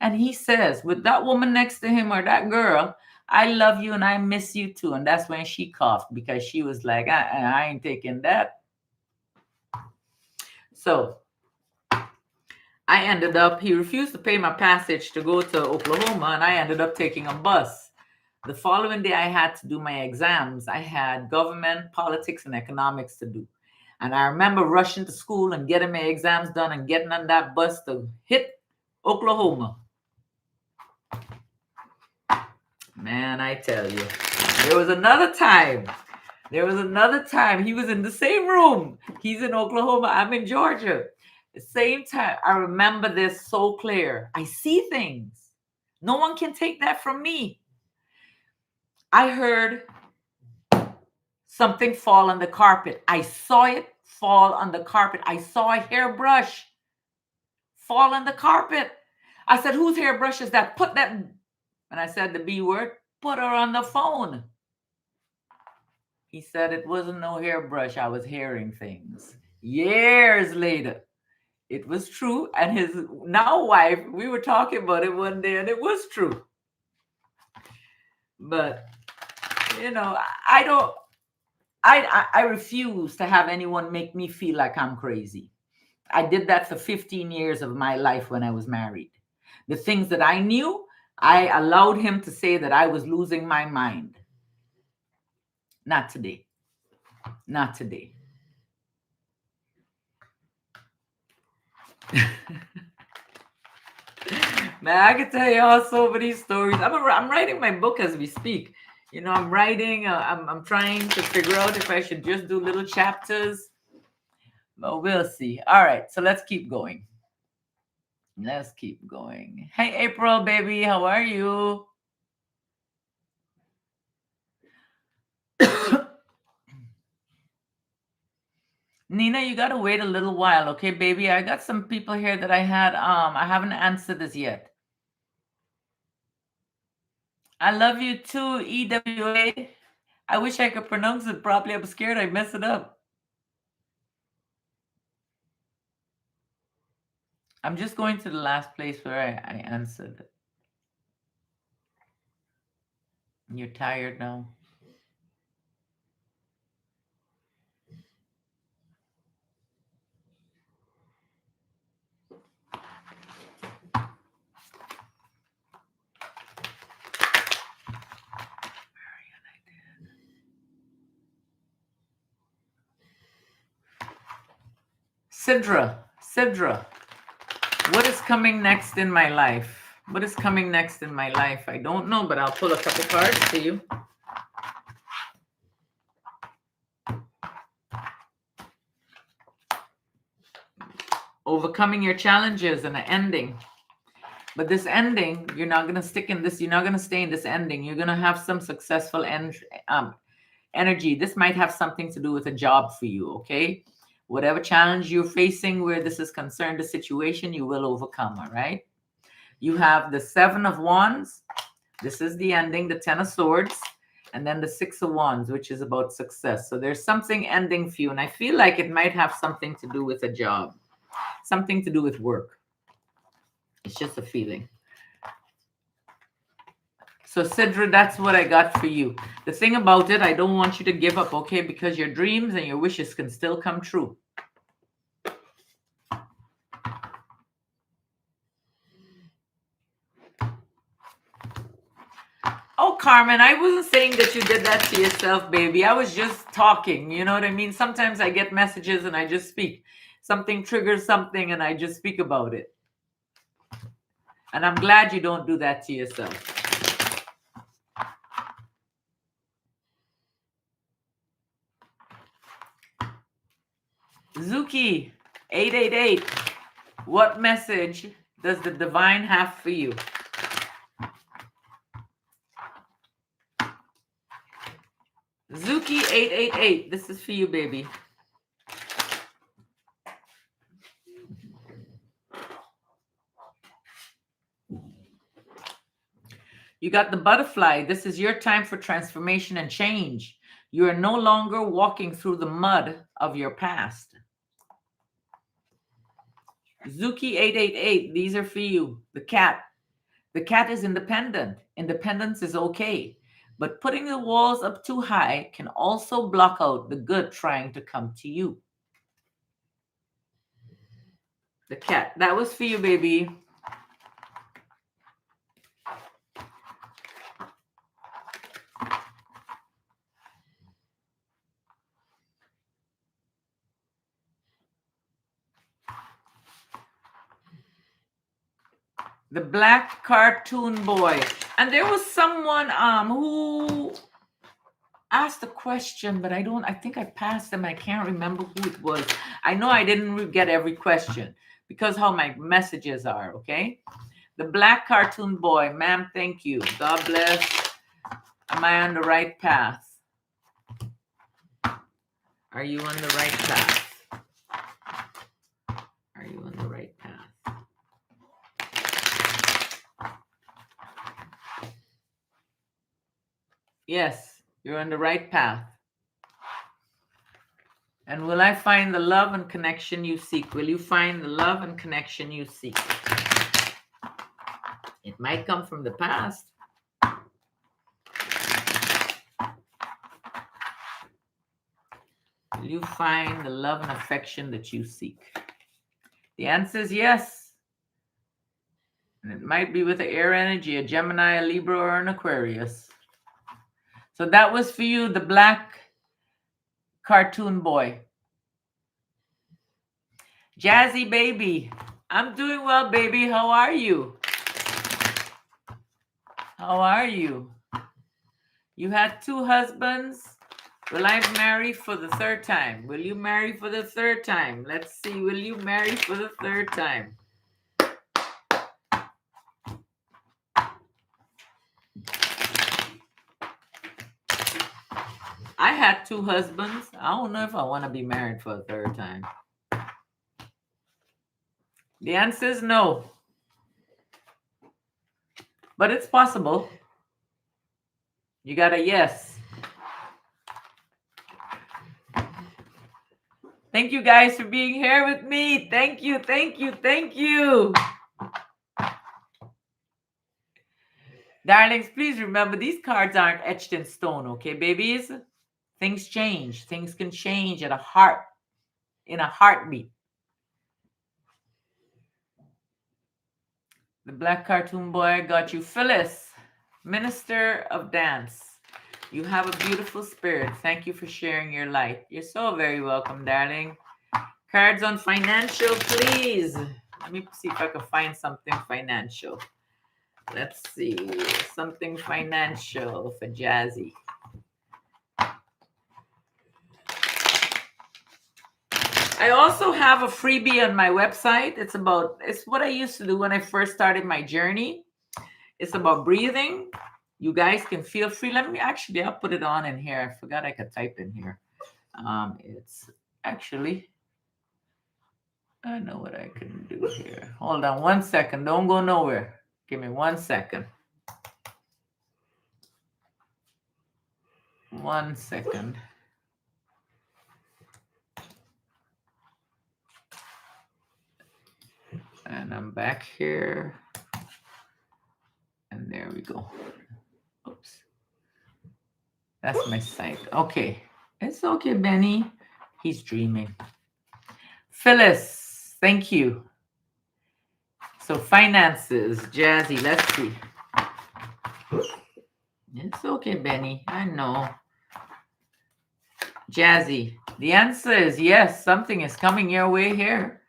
And he says, with that woman next to him or that girl, I love you and I miss you too. And that's when she coughed because she was like, I ain't taking that. So he refused to pay my passage to go to Oklahoma, and I ended up taking a bus. The following day, I had to do my exams. I had government, politics, and economics to do. And I remember rushing to school and getting my exams done and getting on that bus to hit Oklahoma. Man, I tell you, there was another time. He was in the same room. He's in Oklahoma. I'm in Georgia. The same time. I remember this so clear. I see things. No one can take that from me. I heard something fall on the carpet. I saw it fall on the carpet. I saw a hairbrush fall on the carpet. I said, whose hairbrush is that? Put that, and I said the B word, put her on the phone. He said it wasn't no hairbrush. I was hearing things. Years later, it was true. And his now wife, we were talking about it one day, and it was true. But, you know, I refuse to have anyone make me feel like I'm crazy. I did that for 15 years of my life when I was married. The things that I knew, I allowed him to say that I was losing my mind. Not today. Not today. Man, I can tell y'all so many stories. I'm writing my book as we speak. You know, I'm writing. I'm trying to figure out if I should just do little chapters. But we'll see. All right, so let's keep going. Let's keep going. Hey, April, baby, how are you? Nina, you gotta wait a little while, okay, baby? I got some people here that I haven't answered this yet. I love you too, EWA. I wish I could pronounce it properly. I'm scared I mess it up. I'm just going to the last place where I answered it. You're tired now. Sidra, what is coming next in my life? What is coming next in my life? I don't know, but I'll pull a couple cards for you. Overcoming your challenges and an ending. But this ending, you're not going to stick in this. You're not going to stay in this ending. You're going to have some successful energy. This might have something to do with a job for you, okay? Whatever challenge you're facing where this is concerned, the situation, you will overcome, all right? You have the 7 of Wands. This is the ending, the 10 of Swords, and then the 6 of Wands, which is about success. So there's something ending for you, and I feel like it might have something to do with a job, something to do with work. It's just a feeling. So Sidra, that's what I got for you. The thing about it, I don't want you to give up, okay? Because your dreams and your wishes can still come true. Oh, Carmen, I wasn't saying that you did that to yourself, baby. I was just talking. You know what I mean? Sometimes I get messages and I just speak. Something triggers something and I just speak about it. And I'm glad you don't do that to yourself. Zuki, 888. What message does the divine have for you? Zuki 888. This is for you, baby. You got the butterfly. This is your time for transformation and change. You are no longer walking through the mud of your past. Zuki 888. These are for you. The cat. The cat is independent. Independence is okay. But putting the walls up too high can also block out the good trying to come to you. The cat. That was for you, baby. The black cartoon boy. And there was someone who asked a question, but I think I passed them. I can't remember who it was. I know I didn't get every question because how my messages are, okay? The black cartoon boy. Ma'am, thank you. God bless. Am I on the right path? Are you on the right path? Are you on the right path? Yes, you're on the right path. And will I find the love and connection you seek? Will you find the love and connection you seek? It might come from the past. Will you find the love and affection that you seek? The answer is yes. And it might be with the air energy, a Gemini, a Libra, or an Aquarius. So that was for you, the black cartoon boy. Jazzy baby. I'm doing well, baby. How are you? How are you? You had 2 husbands. Will I marry for the 3rd time? Will you marry for the 3rd time? Let's see. Will you marry for the 3rd time? I had 2 husbands. I don't know if I want to be married for a 3rd time. The answer is no. But it's possible. You got a yes. Thank you guys for being here with me. Thank you, thank you, thank you. Darlings, please remember these cards aren't etched in stone, okay, babies? Things change. Things can change in a heartbeat. The black cartoon boy got you. Phyllis, Minister of Dance. You have a beautiful spirit. Thank you for sharing your light. You're so very welcome, darling. Cards on financial, please. Let me see if I can find something financial. Let's see. Something financial for Jazzy. I also have a freebie on my website. It's what I used to do when I first started my journey. It's about breathing. You guys can feel free. I'll put it on in here. I forgot I could type in here. It's actually, I know what I can do here. Hold on 1 second. Don't go nowhere. Give me 1 second. 1 second. And I'm back here. And there we go. Oops. That's my site. Okay. It's okay, Benny. He's dreaming. Phyllis, thank you. So finances, Jazzy, let's see. It's okay, Benny. I know. Jazzy, the answer is yes. Something is coming your way here.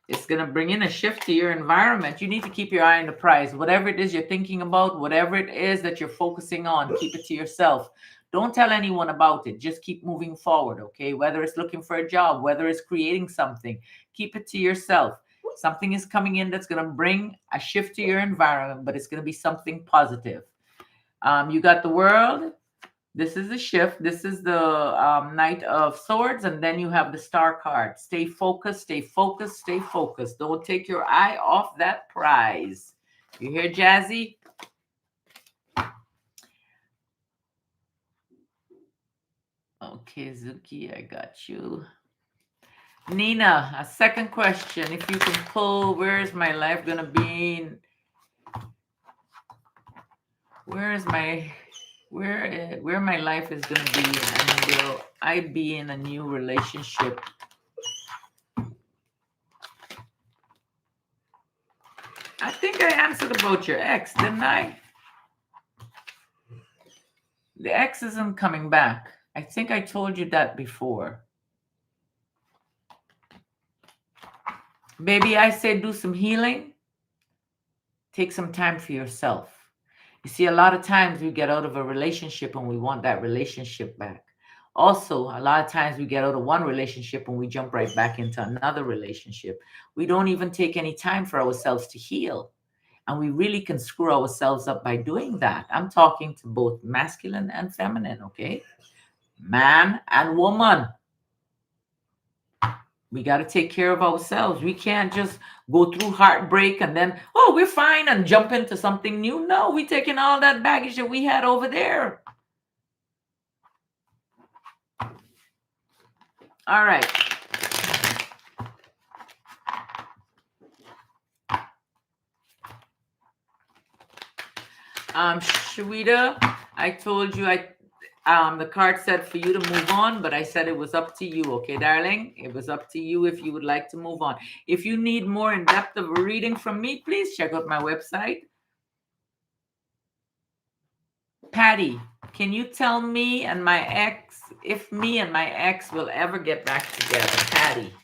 It's going to bring in a shift to your environment. You need to keep your eye on the prize. Whatever it is you're thinking about, whatever it is that you're focusing on, keep it to yourself. Don't tell anyone about it. Just keep moving forward, okay? Whether it's looking for a job, whether it's creating something, keep it to yourself. Something is coming in that's going to bring a shift to your environment, but it's going to be something positive. You got the World. This is the shift. This is the Knight of Swords. And then you have the Star card. Stay focused, stay focused, stay focused. Don't take your eye off that prize. You hear, Jazzy? Okay, Zuki, I got you. Nina, a second question. If you can pull, where is my life going to be? Where my life is going to be, and will I be in a new relationship? I think I answered about your ex, didn't I? The ex isn't coming back. I think I told you that before. Baby, I said do some healing. Take some time for yourself. You see, a lot of times we get out of a relationship and we want that relationship back. Also, a lot of times we get out of one relationship and we jump right back into another relationship. We don't even take any time for ourselves to heal. And we really can screw ourselves up by doing that. I'm talking to both masculine and feminine, okay? Man and woman. We got to take care of ourselves. We can't just go through heartbreak and then, oh, we're fine and jump into something new. No, we're taking all that baggage that we had over there. All right. Shawita, I told you the card said for you to move on, but I said it was up to you, okay, darling? It was up to you if you would like to move on. If you need more in depth of a reading from me, please check out my website. Patty, can you tell me and my ex if me and my ex will ever get back together? Patty,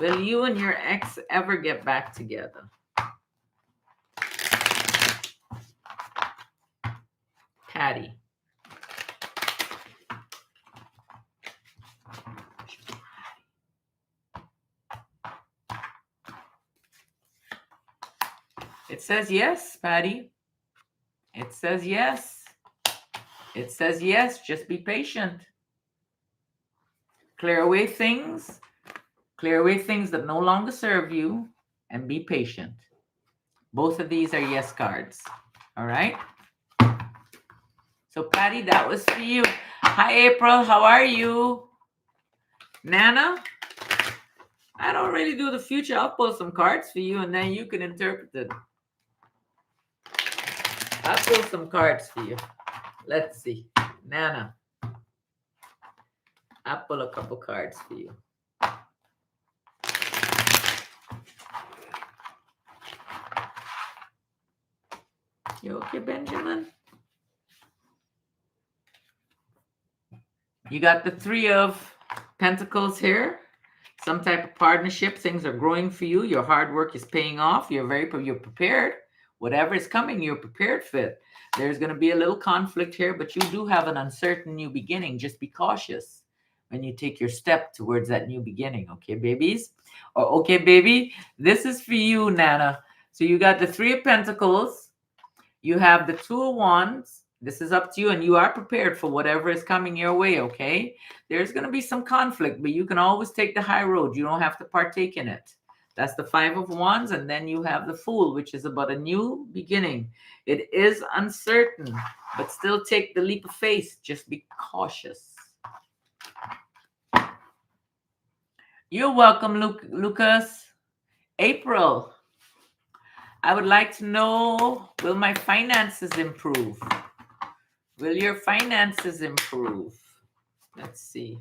will you and your ex ever get back together? Patty. It says yes, Patty. It says yes. It says yes. Just be patient. Clear away things. Clear away things that no longer serve you and be patient. Both of these are yes cards. All right. So, Patty, that was for you. Hi, April. How are you? Nana, I don't really do the future. I'll pull some cards for you and then you can interpret it. I'll pull some cards for you. Let's see. Nana, I'll pull a couple cards for you. You okay, Benjamin? You got the Three of Pentacles here. Some type of partnership. Things are growing for you. Your hard work is paying off. You're prepared. Whatever is coming, you're prepared for it. There's going to be a little conflict here, but you do have an uncertain new beginning. Just be cautious when you take your step towards that new beginning. Okay, babies? Or okay, baby, this is for you, Nana. So you got the Three of Pentacles. You have the Two of Wands. This is up to you, and you are prepared for whatever is coming your way, okay? There's going to be some conflict, but you can always take the high road. You don't have to partake in it. That's the Five of Wands, and then you have the Fool, which is about a new beginning. It is uncertain, but still take the leap of faith. Just be cautious. You're welcome, Lucas. April, I would like to know, will my finances improve? Will your finances improve? Let's see.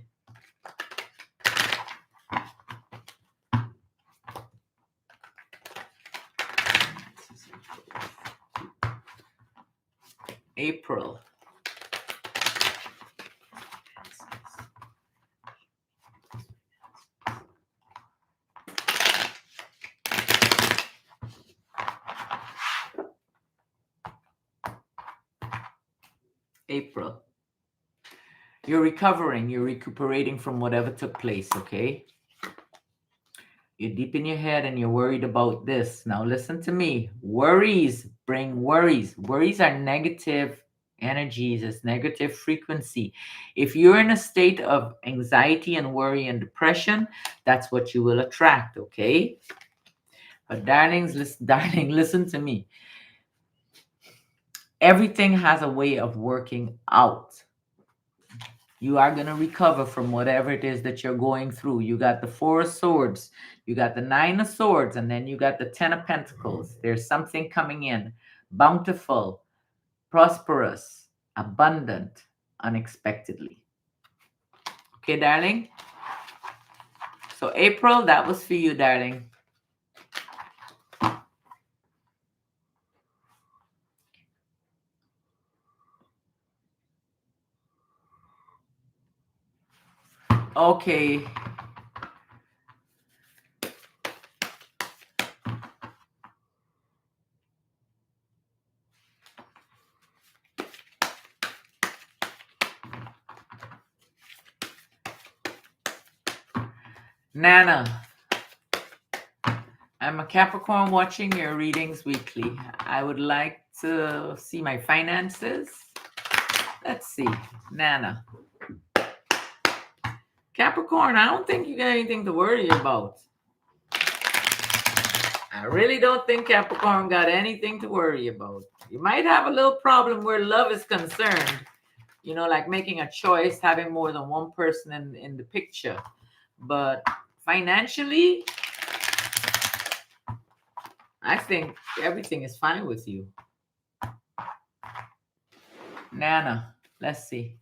April. April. You're recovering. You're recuperating from whatever took place, okay? You're deep in your head and you're worried about this. Now listen to me. Worries bring worries. Worries are negative energies. It's negative frequency. If you're in a state of anxiety and worry and depression, that's what you will attract, okay? But darling, listen to me. Everything has a way of working out. You are going to recover from whatever it is that you're going through. You got the Four of Swords, you got the Nine of Swords, and then you got the Ten of Pentacles. There's something coming in. Bountiful, prosperous, abundant, unexpectedly. Okay, darling? So April, that was for you, darling. Okay. Nana, I'm a Capricorn watching your readings weekly. I would like to see my finances. Let's see. Nana. Capricorn, I don't think you got anything to worry about. I really don't think Capricorn got anything to worry about. You might have a little problem where love is concerned. You know, like making a choice, having more than one person in the picture. But financially, I think everything is fine with you. Nana, let's see.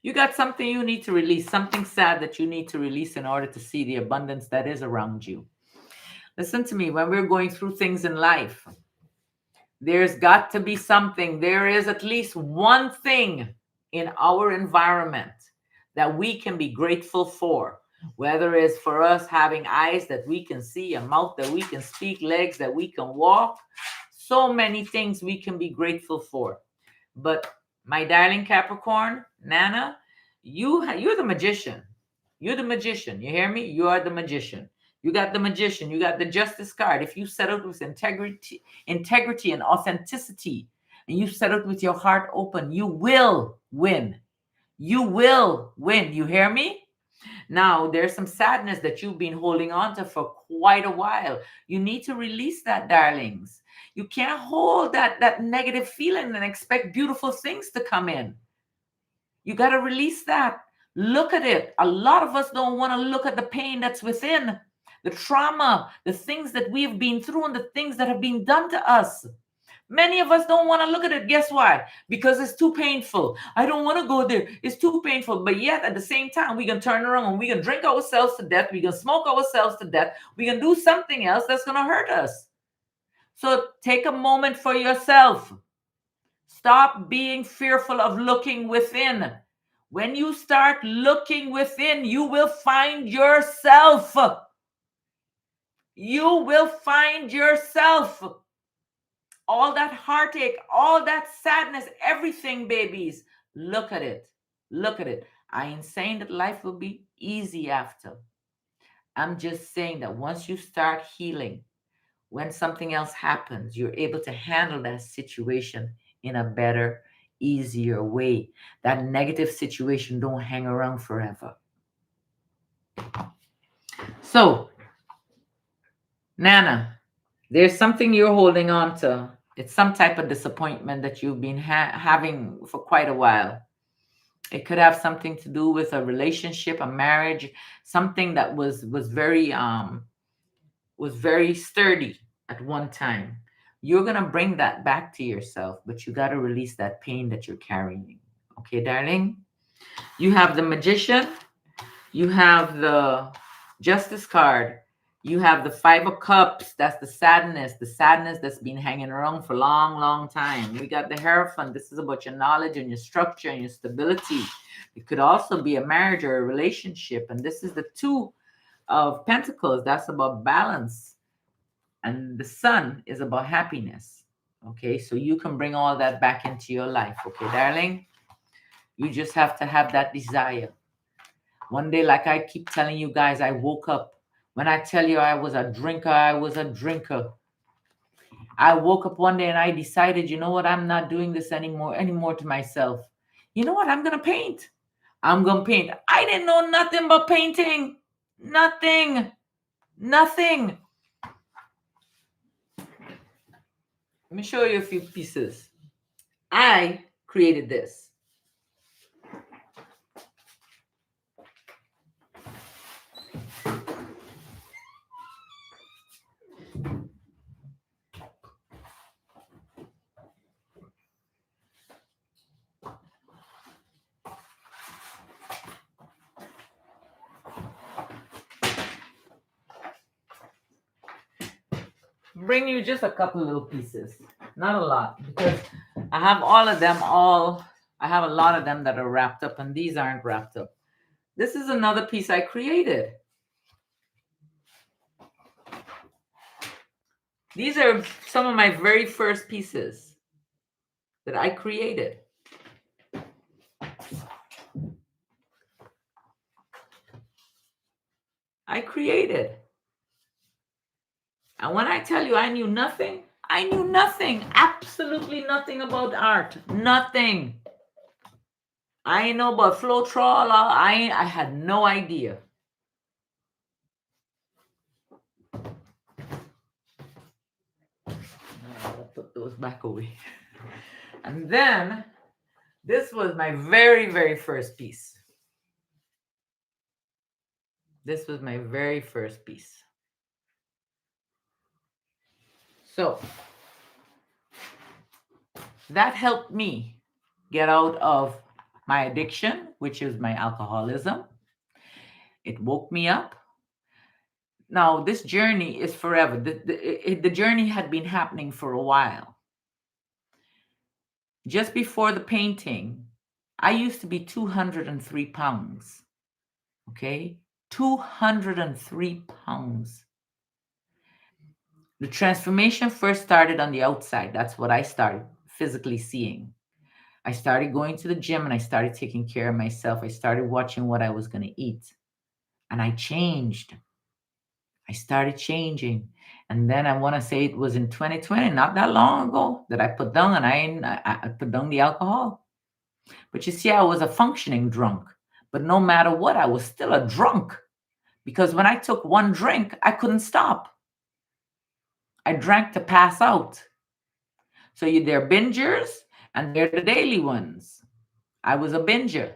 You got something you need to release, something sad that you need to release in order to see the abundance that is around you. Listen to me, when we're going through things in life, there's got to be something. There is at least one thing in our environment that we can be grateful for. Whether it's for us having eyes that we can see, a mouth that we can speak, legs that we can walk, so many things we can be grateful for. But my darling Capricorn, Nana, you're the magician. You're the magician. You hear me? You are the magician. You got the magician. You got the justice card. If you set out with integrity and authenticity, and you set out with your heart open, you will win. You will win. You hear me? Now, there's some sadness that you've been holding on to for quite a while. You need to release that, darlings. You can't hold that negative feeling and expect beautiful things to come in. You got to release that. Look at it. A lot of us don't want to look at the pain that's within, the trauma, the things that we've been through, and the things that have been done to us. Many of us don't want to look at it. Guess why? Because it's too painful. I don't want to go there. It's too painful. But yet, at the same time, we can turn around and we can drink ourselves to death. We can smoke ourselves to death. We can do something else that's going to hurt us. So take a moment for yourself. Stop being fearful of looking within. When you start looking within, you will find yourself. You will find yourself. All that heartache, all that sadness, everything, babies. Look at it. Look at it. I ain't saying that life will be easy after. I'm just saying that once you start healing, when something else happens, you're able to handle that situation in a better, easier way. That negative situation don't hang around forever. So, Nana, there's something you're holding on to. It's some type of disappointment that you've been having for quite a while. It could have something to do with a relationship, a marriage, something that was very sturdy at one time. You're gonna bring that back to yourself, but you got to release that pain that you're carrying. Okay, darling? You have the Magician, you have the Justice card, you have the Five of Cups. That's the sadness that's been hanging around for a long, long time. We got the Hierophant. This is about your knowledge and your structure and your stability. It could also be a marriage or a relationship. And this is the Two of Pentacles. That's about balance. And the Sun is about happiness. Okay, so you can bring all that back into your life. Okay, darling? You just have to have that desire. One day, like I keep telling you guys, I woke up. When I tell you I was a drinker, I was a drinker. I woke up one day and I decided, you know what? I'm not doing this anymore to myself. You know what? I'm going to paint. I'm going to paint. I didn't know nothing but painting. Nothing. Nothing. Let me show you a few pieces. I created this. Bring you just a couple little pieces, not a lot, because I have all of them I have a lot of them that are wrapped up, and these aren't wrapped up. This is another piece I created. These are some of my very first pieces that I created. I created. And when I tell you I knew nothing, I knew nothing, absolutely nothing about art. Nothing. I ain't know about Floetrol. I had no idea. I'll put those back away. And then this was my very, very first piece. This was my very first piece. So that helped me get out of my addiction, which is my alcoholism. It woke me up. Now, this journey is forever. The journey had been happening for a while. Just before the painting, I used to be 203 pounds. Okay? 203 pounds. The transformation first started on the outside. That's what I started physically seeing. I started going to the gym and I started taking care of myself. I started watching what I was going to eat. And I changed. I started changing. And then I want to say it was in 2020, not that long ago, that I put down I put down the alcohol. But you see, I was a functioning drunk. But no matter what, I was still a drunk. Because when I took one drink, I couldn't stop. I drank to pass out. So they're bingers and they're the daily ones. I was a binger.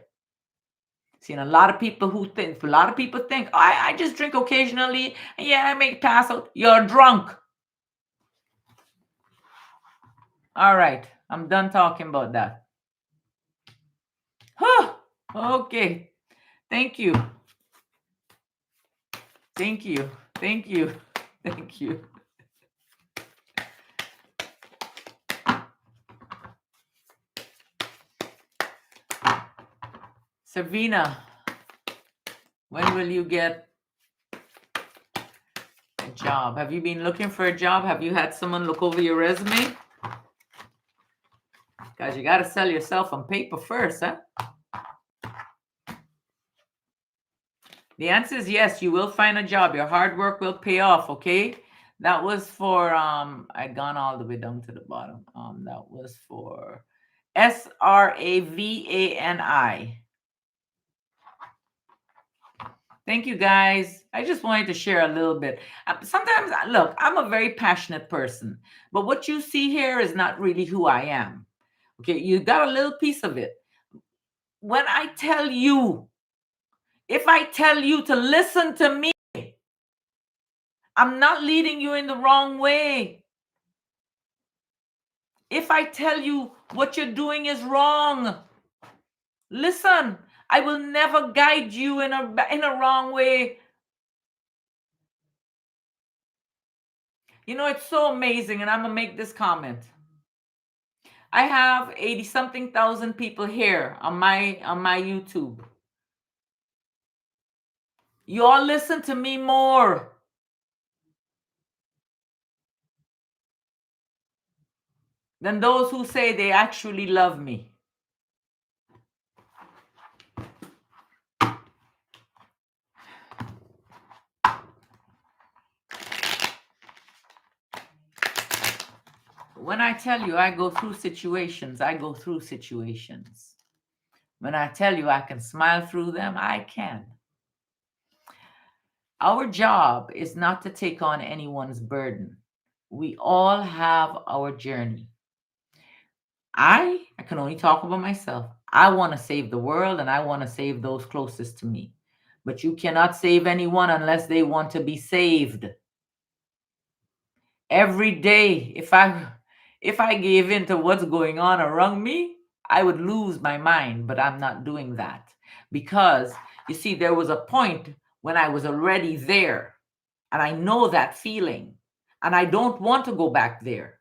Seen a lot of people think, oh, I just drink occasionally. Yeah, I make pass out. You're drunk. All right, I'm done talking about that. Okay, thank you. Thank you. Thank you. Thank you. Savina, when will you get a job? Have you been looking for a job? Have you had someone look over your resume? Guys, you got to sell yourself on paper first, huh? The answer is yes, you will find a job. Your hard work will pay off, okay? That was for, I'd gone all the way down to the bottom. That was for SRAVANI. Thank you, guys. I just wanted to share a little bit. Sometimes, look, I'm a very passionate person, but what you see here is not really who I am. Okay, you got a little piece of it. When I tell you, if I tell you to listen to me, I'm not leading you in the wrong way. If I tell you what you're doing is wrong, listen. I will never guide you in a wrong way. You know, it's so amazing, and I'm gonna make this comment. I have 80-something thousand people here on my YouTube. You all listen to me more than those who say they actually love me. When I tell you I go through situations, I go through situations. When I tell you I can smile through them, I can. Our job is not to take on anyone's burden. We all have our journey. I can only talk about myself. I want to save the world and I want to save those closest to me. But you cannot save anyone unless they want to be saved. Every day, if I gave in to what's going on around me, I would lose my mind, but I'm not doing that. Because you see, there was a point when I was already there, and I know that feeling, and I don't want to go back there.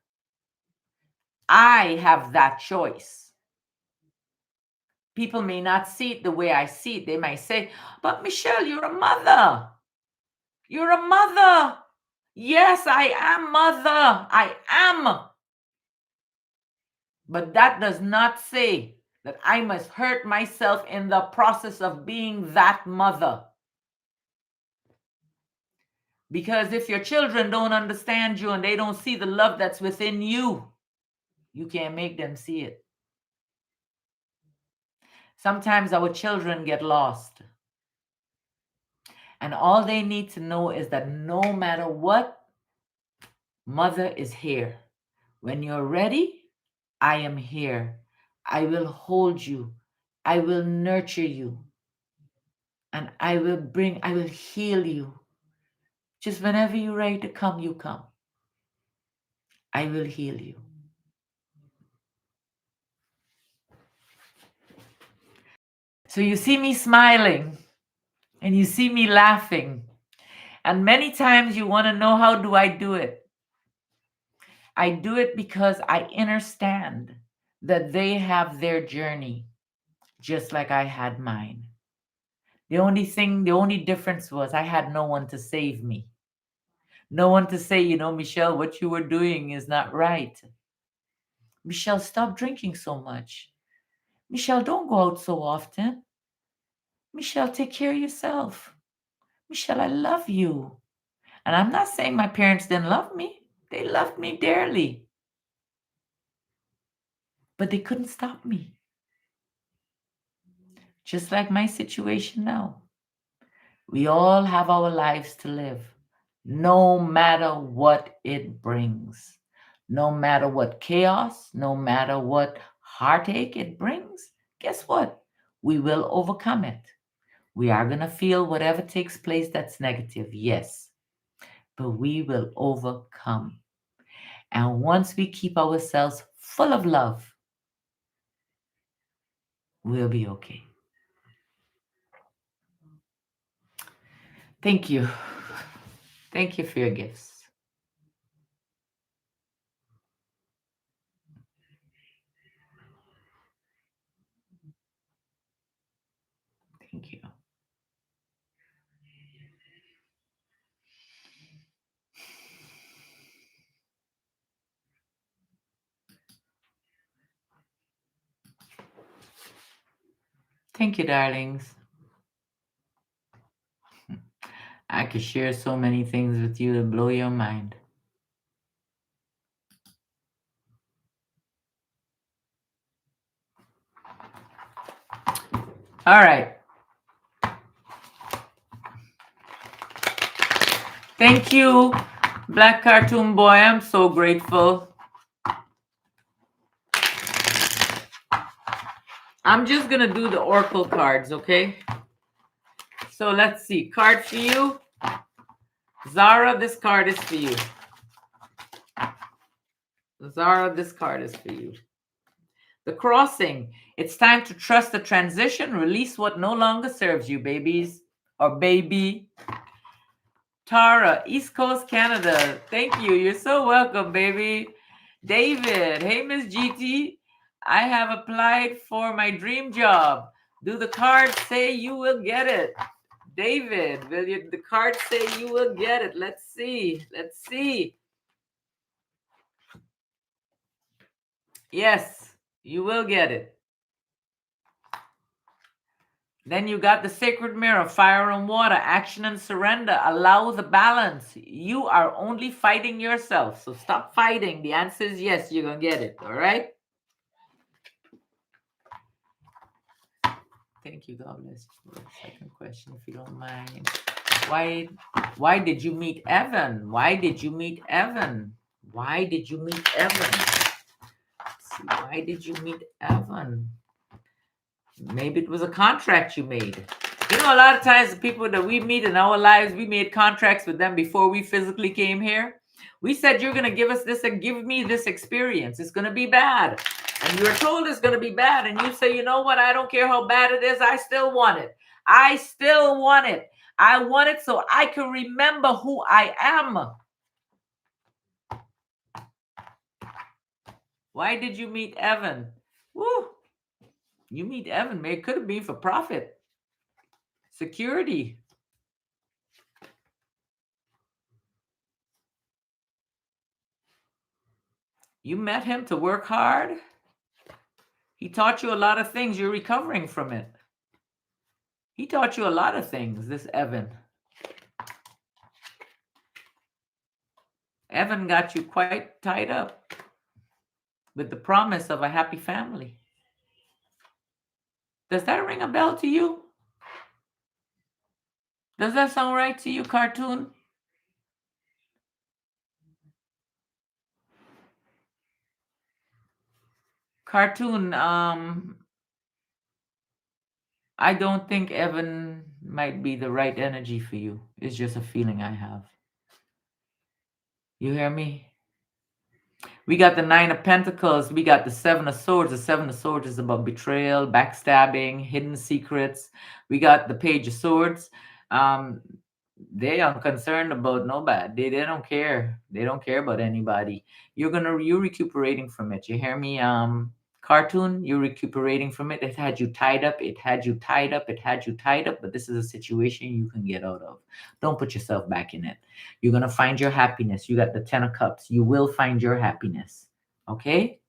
I have that choice. People may not see it the way I see it. They might say, but Michelle, you're a mother. You're a mother. Yes, I am mother. I am. But that does not say that I must hurt myself in the process of being that mother. Because if your children don't understand you and they don't see the love that's within you, you can't make them see it. Sometimes our children get lost. And all they need to know is that no matter what, mother is here. When you're ready, I am here. I will hold you. I will nurture you. And I will heal you. Just whenever you're ready to come, you come. I will heal you. So you see me smiling and you see me laughing. And many times you want to know, how do I do it? I do it because I understand that they have their journey just like I had mine. The only difference was I had no one to save me. No one to say, Michelle, what you were doing is not right. Michelle, stop drinking so much. Michelle, don't go out so often. Michelle, take care of yourself. Michelle, I love you. And I'm not saying my parents didn't love me. They loved me dearly. But they couldn't stop me. Just like my situation now. We all have our lives to live, no matter what it brings. No matter what chaos, no matter what heartache it brings, guess what? We will overcome it. We are going to feel whatever takes place that's negative, yes, but we will overcome. And once we keep ourselves full of love, we'll be okay. Thank you. Thank you for your gifts. Thank you. Thank you, darlings. I could share so many things with you to blow your mind. All right. Thank you, Black Cartoon Boy. I'm so grateful. I'm just going to do the Oracle cards, okay? So let's see. Card for you. Zara, this card is for you. Zara, this card is for you. The crossing. It's time to trust the transition. Release what no longer serves you, babies. Or baby. Tara, East Coast, Canada. Thank you. You're so welcome, baby. David. Hey, Miss GT. I have applied for my dream job. Do the cards say you will get it? David, will the cards say you will get it? Let's see. Let's see. Yes, you will get it. Then you got the sacred mirror, fire and water, action and surrender. Allow the balance. You are only fighting yourself. So stop fighting. The answer is yes, you're going to get it. All right? Thank you. God bless you. For the second question, if you don't mind. Why did you meet Evan? Why did you meet Evan? Why did you meet Evan? Let's see. Why did you meet Evan? Maybe it was a contract you made. You know, a lot of times the people that we meet in our lives, we made contracts with them before we physically came here. We said, you're going to give us this and give me this experience. It's going to be bad. And you're told it's going to be bad. And you say, you know what? I don't care how bad it is. I still want it. I still want it. I want it so I can remember who I am. Why did you meet Evan? Woo. You meet Evan, man. It could have been for profit. Security. You met him to work hard. He taught you a lot of things. You're recovering from it. He taught you a lot of things, this Evan. Evan got you quite tied up with the promise of a happy family. Does that ring a bell to you? Does that sound right to you, cartoon? Cartoon, I don't think Evan might be the right energy for you. It's just a feeling I have. You hear me? We got the Nine of Pentacles. We got the Seven of Swords. The Seven of Swords is about betrayal, backstabbing, hidden secrets. We got the Page of Swords. Um, they are concerned about nobody. They don't care. They don't care about anybody. You're recuperating from it. You hear me? Cartoon, you're recuperating from it. It had you tied up. It had you tied up. It had you tied up. But this is a situation you can get out of. Don't put yourself back in it. You're gonna find your happiness. You got the Ten of Cups. You will find your happiness. Okay?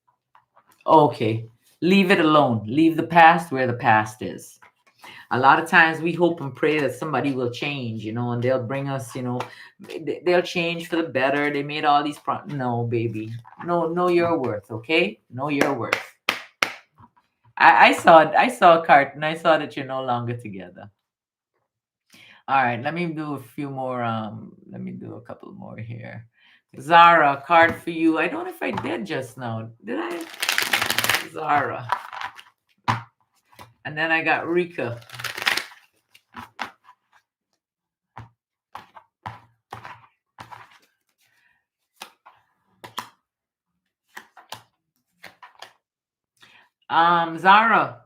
Okay. Leave it alone. Leave the past where the past is. A lot of times we hope and pray that somebody will change, and they'll bring us, they'll change for the better. They made all these no, baby. No, know your worth, okay? Know your worth. I saw a carton. I saw that you're no longer together. All right, let me do a few more. Let me do a couple more here. Zara, card for you. I don't know if I did just now. Did I? Zara. And then I got Rika. Zara,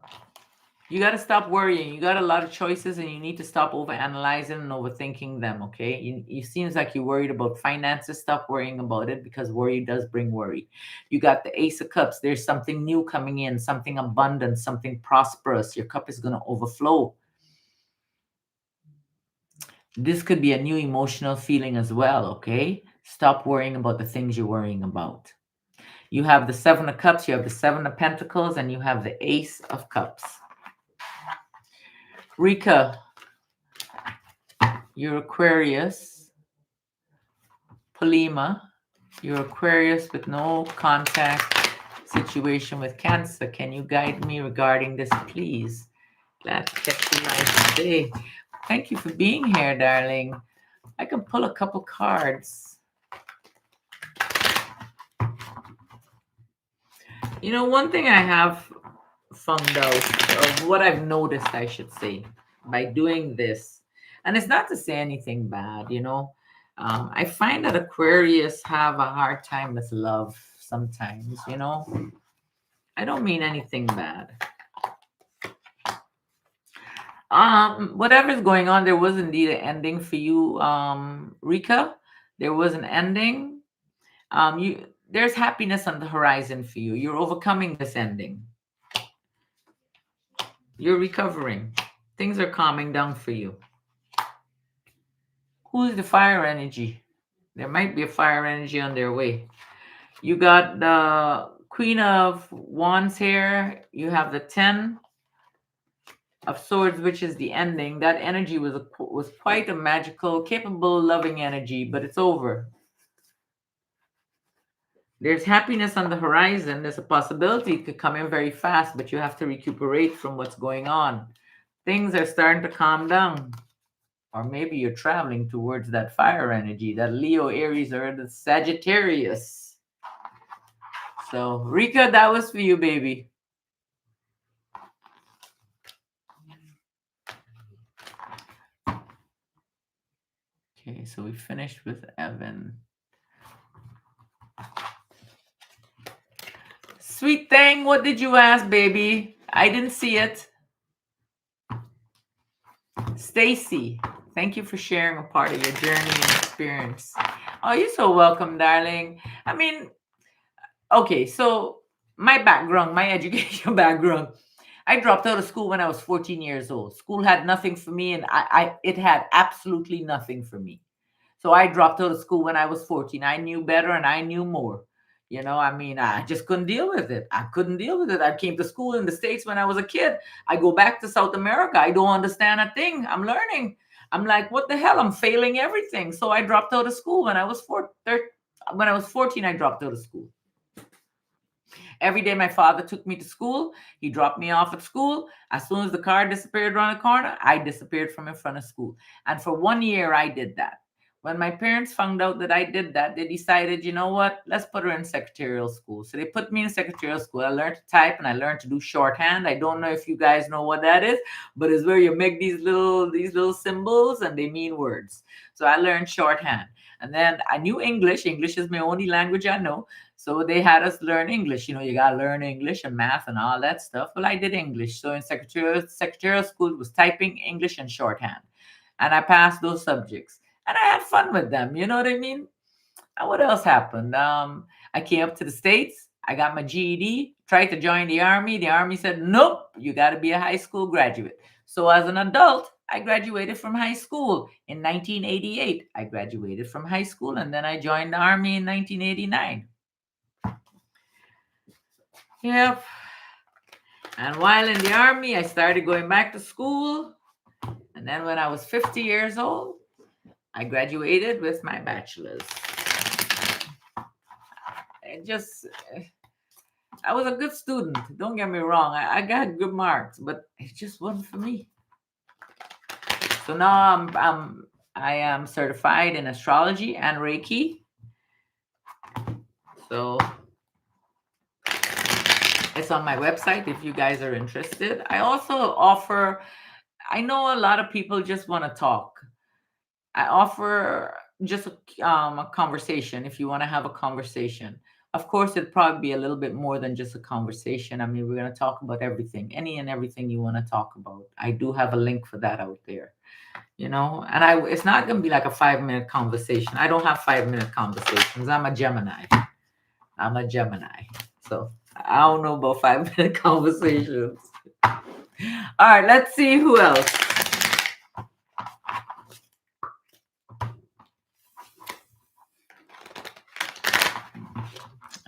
you got to stop worrying. You got a lot of choices and you need to stop over analyzing and overthinking them, okay? You seems like you're worried about finances. Stop worrying about it because worry does bring worry. You got the Ace of Cups. There's something new coming in, something abundant, something prosperous. Your cup is going to overflow. This could be a new emotional feeling as well, okay? Stop worrying about the things you're worrying about. You have the Seven of Cups, you have the Seven of Pentacles, and you have the Ace of Cups. Rika, you're Aquarius. Polima, you're Aquarius with no contact situation with Cancer. Can you guide me regarding this, please? Glad to catch you live today. Thank you for being here, darling. I can pull a couple cards. One thing I have found out, or what I've noticed, I should say, by doing this, and it's not to say anything bad, I find that Aquarius have a hard time with love sometimes, I don't mean anything bad. Whatever's going on, there was indeed an ending for you, Rika. There was an ending. There's happiness on the horizon for you. You're overcoming this ending. You're recovering. Things are calming down for you. Who's the fire energy? There might be a fire energy on their way. You got the Queen of Wands here. You have the 10 of Swords, which is the ending. That energy was quite a magical, capable, loving energy, but it's over. There's happiness on the horizon. There's a possibility it could come in very fast, but you have to recuperate from what's going on. Things are starting to calm down. Or maybe you're traveling towards that fire energy, that Leo, Aries, or the Sagittarius. So, Rika, that was for you, baby. Okay, so we finished with Evan. Sweet thing, what did you ask, baby? I didn't see it. Stacy, thank you for sharing a part of your journey and experience. Oh, you're so welcome, darling. I mean, okay, so my background, my educational background, I dropped out of school when I was 14 years old. School had nothing for me, and it had absolutely nothing for me. So I dropped out of school when I was 14. I knew better and I knew more. I just couldn't deal with it. I couldn't deal with it. I came to school in the States when I was a kid. I go back to South America. I don't understand a thing. I'm learning. I'm like, what the hell? I'm failing everything. So I dropped out of school when I was When I was 14, I dropped out of school. Every day my father took me to school. He dropped me off at school. As soon as the car disappeared around the corner, I disappeared from in front of school. And for 1 year, I did that. When my parents found out that I did that, they decided, you know what, let's put her in secretarial school. So they put me in secretarial school. I learned to type and I learned to do shorthand. I don't know if you guys know what that is, but it's where you make these little symbols and they mean words. So I learned shorthand. And then I knew English. English is my only language I know. So they had us learn English. You know, you got to learn English and math and all that stuff. Well, I did English. So in secretarial school, it was typing, English, and shorthand. And I passed those subjects. And I had fun with them. You know what I mean? And what else happened? I came up to the States. I got my GED, tried to join the Army. The Army said, nope, you got to be a high school graduate. So as an adult, I graduated from high school in 1988. I graduated from high school and then I joined the Army in 1989. Yep. And while in the Army, I started going back to school. And then when I was 50 years old, I graduated with my bachelor's. I was a good student. Don't get me wrong. I got good marks, but it just wasn't for me. So now I am certified in astrology and Reiki. So it's on my website if you guys are interested. I also offer, I know a lot of people just want to talk. I offer just a conversation if you want to have a conversation. Of course, it'd probably be a little bit more than just a conversation. I mean, we're going to talk about everything, any and everything you want to talk about. I do have a link for that out there, you know, and it's not going to be like a 5-minute conversation. I don't have 5-minute conversations. I'm a Gemini. So I don't know about 5-minute conversations. All right, let's see who else.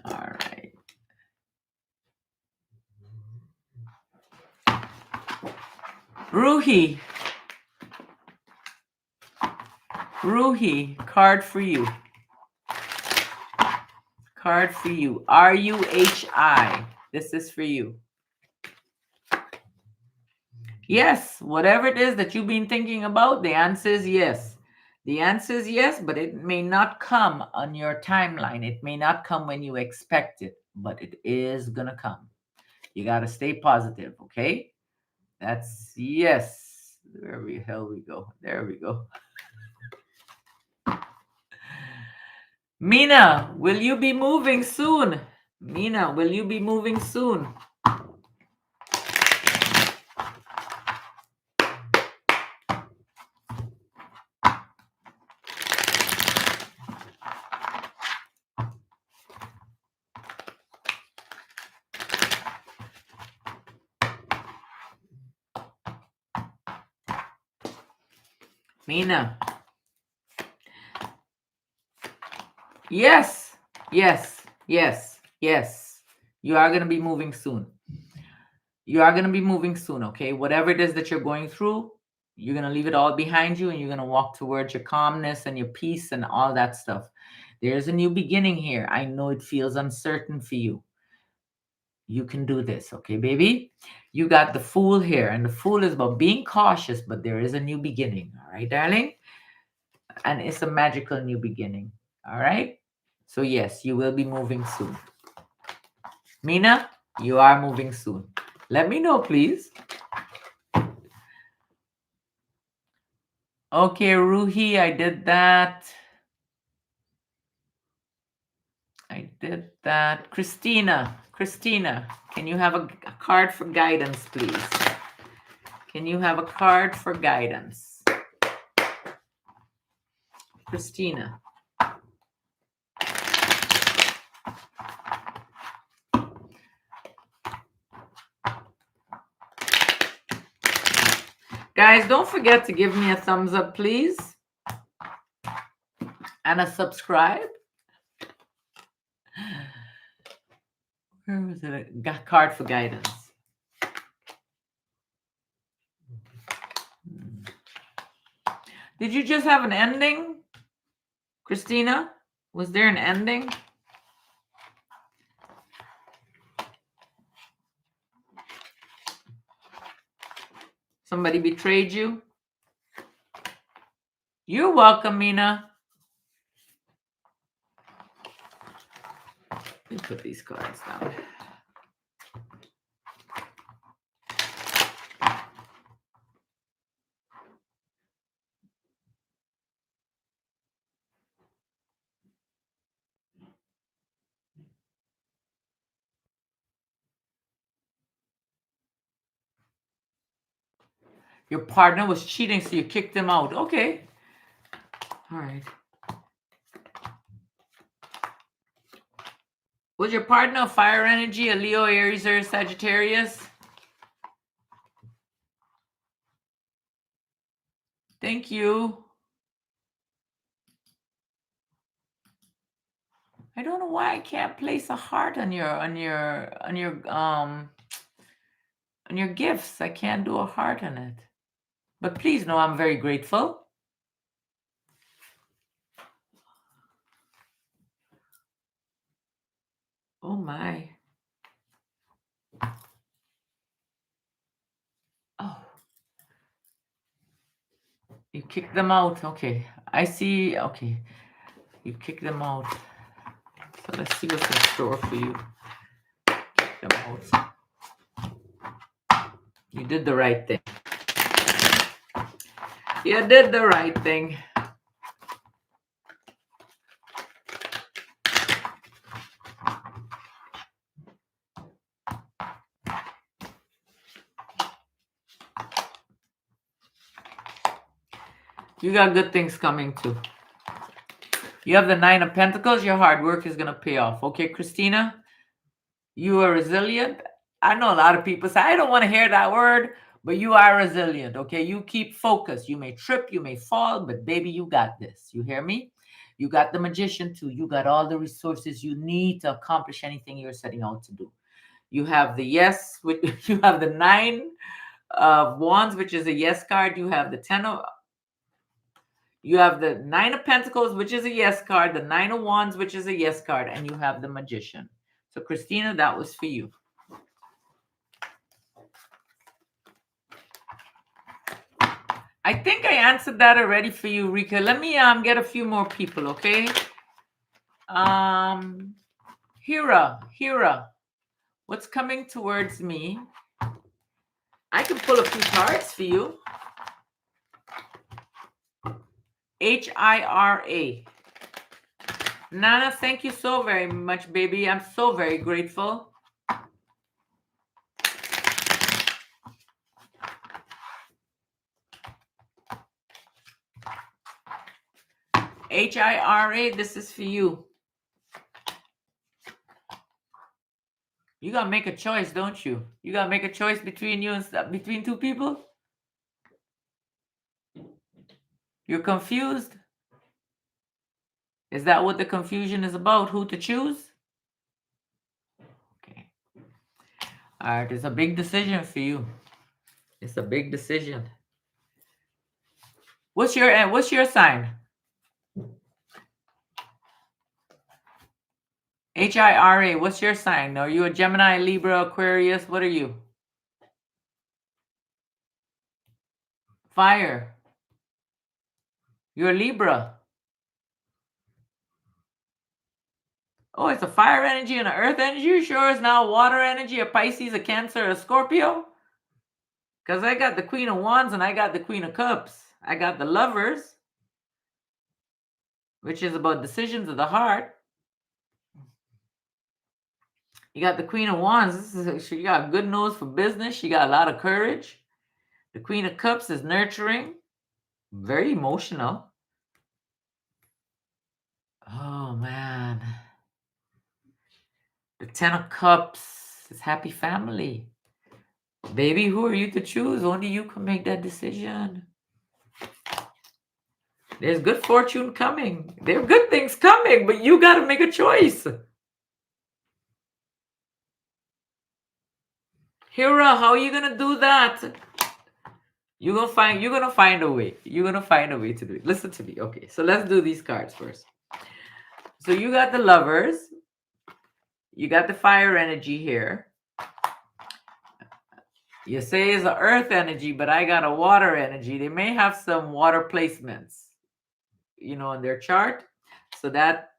All right. Ruhi, card for you. Card for you. RUHI. This is for you. Yes, whatever it is that you've been thinking about, the answer is yes. The answer is yes, but it may not come on your timeline. It may not come when you expect it, but it is going to come. You got to stay positive, okay? That's yes. There we go. There we go. Mina, will you be moving soon? Mina, will you be moving soon? Mina. Yes. You are going to be moving soon. Okay? Whatever it is that you're going through, you're going to leave it all behind you and you're going to walk towards your calmness and your peace and all that stuff. There's a new beginning here. I know it feels uncertain for you. You can do this, okay, baby? You got the Fool here, and the Fool is about being cautious, but there is a new beginning, all right, darling? And it's a magical new beginning, all right? So yes, you will be moving soon. Mina, you are moving soon. Let me know, please. Okay, Ruhi, I did that. Christina, can you have a card for guidance, please? Can you have a card for guidance? Christina. Guys, don't forget to give me a thumbs up, please. And a subscribe. Where was it? Got card for guidance. Did you just have an ending, Christina? Was there an ending? Somebody betrayed you? You're welcome, Mina. Let me put these cards down. Your partner was cheating, so you kicked him out. Okay. All right. Was your partner a fire energy, a Leo, Aries, or Sagittarius? Thank you. I don't know why I can't place a heart on your gifts. I can't do a heart on it. But please know I'm very grateful. Oh my. Oh. You kicked them out. Okay. I see. Okay. You kicked them out. So let's see what's in store for you. Kick them out. You did the right thing. You did the right thing. You got good things coming too. You have the 9 of Pentacles. Your hard work is going to pay off. Okay, Christina? You are resilient. I know a lot of people say, I don't want to hear that word, but you are resilient. Okay, you keep focused. You may trip, you may fall, but baby, you got this. You hear me? You got the Magician too. You got all the resources you need to accomplish anything you're setting out to do. You have the yes, you have the 9 of Wands, which is a yes card. You have the 10 of You have the 9 of Pentacles, which is a yes card, the 9 of Wands, which is a yes card, and you have the Magician. So, Christina, that was for you. I think I answered that already for you, Rika. Let me get a few more people, okay? Hira, what's coming towards me? I can pull a few cards for you. Hira. Nana, thank you so very much, baby. I'm so very grateful. Hira, this is for you. You gotta make a choice, don't you? You gotta make a choice between you and between two people. You're confused? Is that what the confusion is about? Who to choose? Okay. All right, it's a big decision for you. It's a big decision. What's your sign? Hira. What's your sign? Are you a Gemini, Libra, Aquarius? What are you? Fire. You're a Libra. Oh, it's a fire energy and an earth energy? You sure it's not a water energy, a Pisces, a Cancer, a Scorpio? Because I got the Queen of Wands and I got the Queen of Cups. I got the Lovers, which is about decisions of the heart. You got the Queen of Wands. She got a good nose for business. She got a lot of courage. The Queen of Cups is nurturing, very emotional. Oh, man. The 10 of Cups is happy family. Baby, who are you to choose? Only you can make that decision. There's good fortune coming. There are good things coming, but you got to make a choice. Hira, how are you going to do that? You're gonna find a way. You're gonna find a way to do it. Listen to me. Okay, so let's do these cards first. So you got the Lovers, you got the fire energy here. You say it's the earth energy, but I got a water energy. They may have some water placements, in their chart. So that,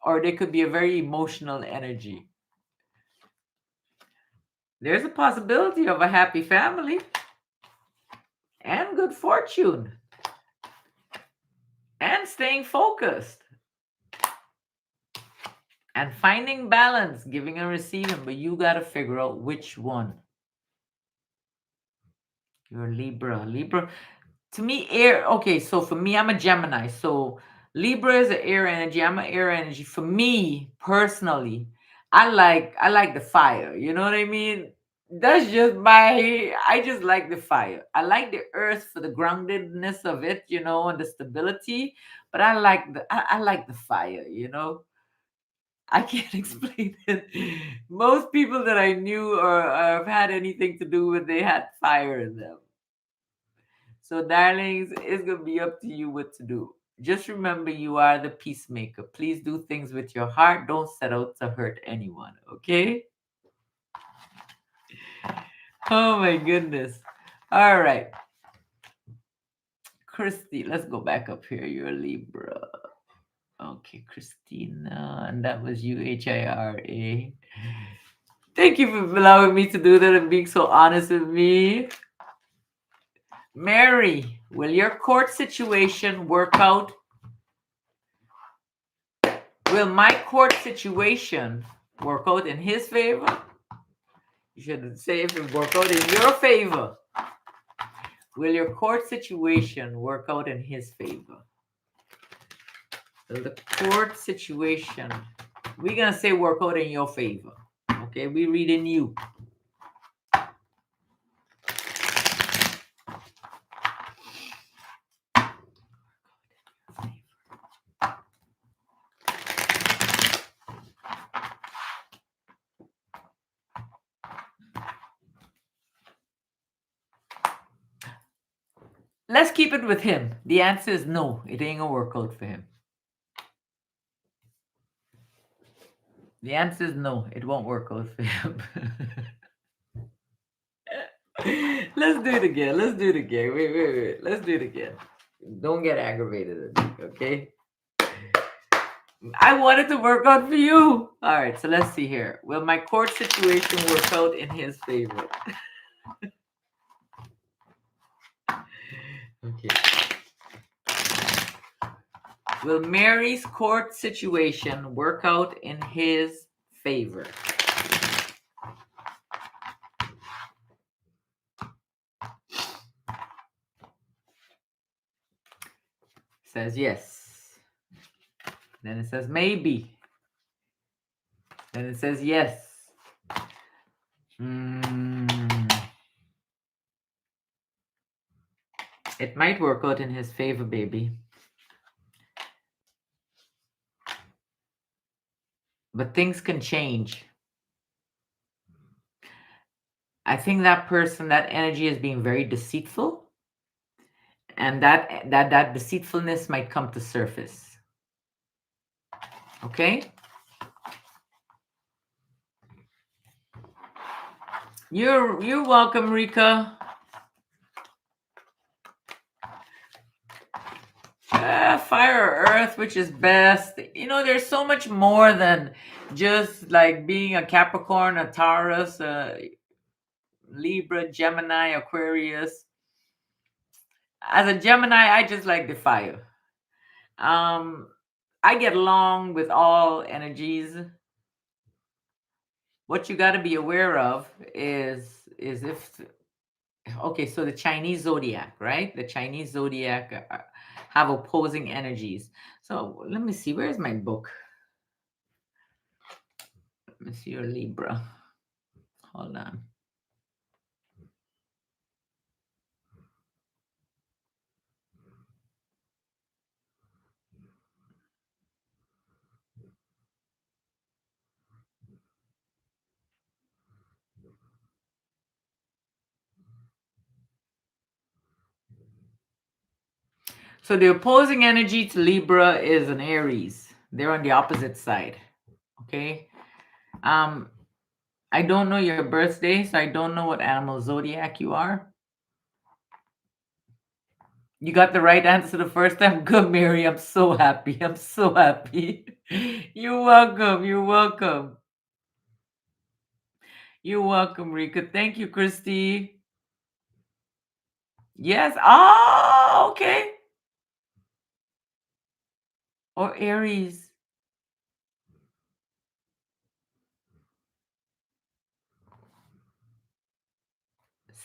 or they could be a very emotional energy. There's a possibility of a happy family and good fortune and staying focused and finding balance, giving and receiving. But you got to figure out which one. You're Libra. Libra, to me, air. Okay, so for me, I'm a Gemini. So Libra is an air energy. I'm an air energy. For me personally, I like the fire. You know what I mean? That's just I just like the fire. I like the earth for the groundedness of it, and the stability. But I like the fire. I can't explain it. Most people that I knew or have had anything to do with, they had fire in them. So, darlings, it's going to be up to you what to do. Just remember, you are the peacemaker. Please do things with your heart. Don't set out to hurt anyone, okay? Oh, my goodness. All right. Christy, let's go back up here. You're a Libra. Okay, Christina. And that was UHIRA. Thank you for allowing me to do that and being so honest with me. Mary, will your court situation work out? Will my court situation work out in his favor? You should say if it work out in your favor. Will your court situation work out in his favor? Will the court situation, we're going to say work out in your favor. Okay, we reading you. Let's keep it with him. The answer is no. It ain't gonna work out for him. The answer is no. It won't work out for him. Let's do it again. Let's do it again. Wait. Let's do it again. Don't get aggravated at me, okay? I wanted to work out for you. All right, so let's see here. Will my court situation work out in his favor? Okay. Will Mary's court situation work out in his favor? Says yes. Then it says maybe. Then it says yes. It might work out in his favor, baby. But things can change. I think that person, that energy is being very deceitful. And that deceitfulness might come to surface. Okay? You're welcome, Rika. Fire or earth, which is best? There's so much more than just like being a Capricorn, a Taurus, a Libra, Gemini, Aquarius. As a Gemini, I just like the fire. I get along with all energies. What you got to be aware of is if, okay, so the Chinese zodiac, right? The Chinese zodiac have opposing energies. So let me see, where's my book? Let me see your Libra. Hold on. So the opposing energy to Libra is an Aries. They're on the opposite side. Okay. Um, I don't know your birthday, so I don't know what animal zodiac you are. You got the right answer the first time. Good, Mary. I'm so happy. I'm so happy. You're welcome. You're welcome. You're welcome, Rika. Thank you, Christy. Yes. Oh, okay. Or Aries.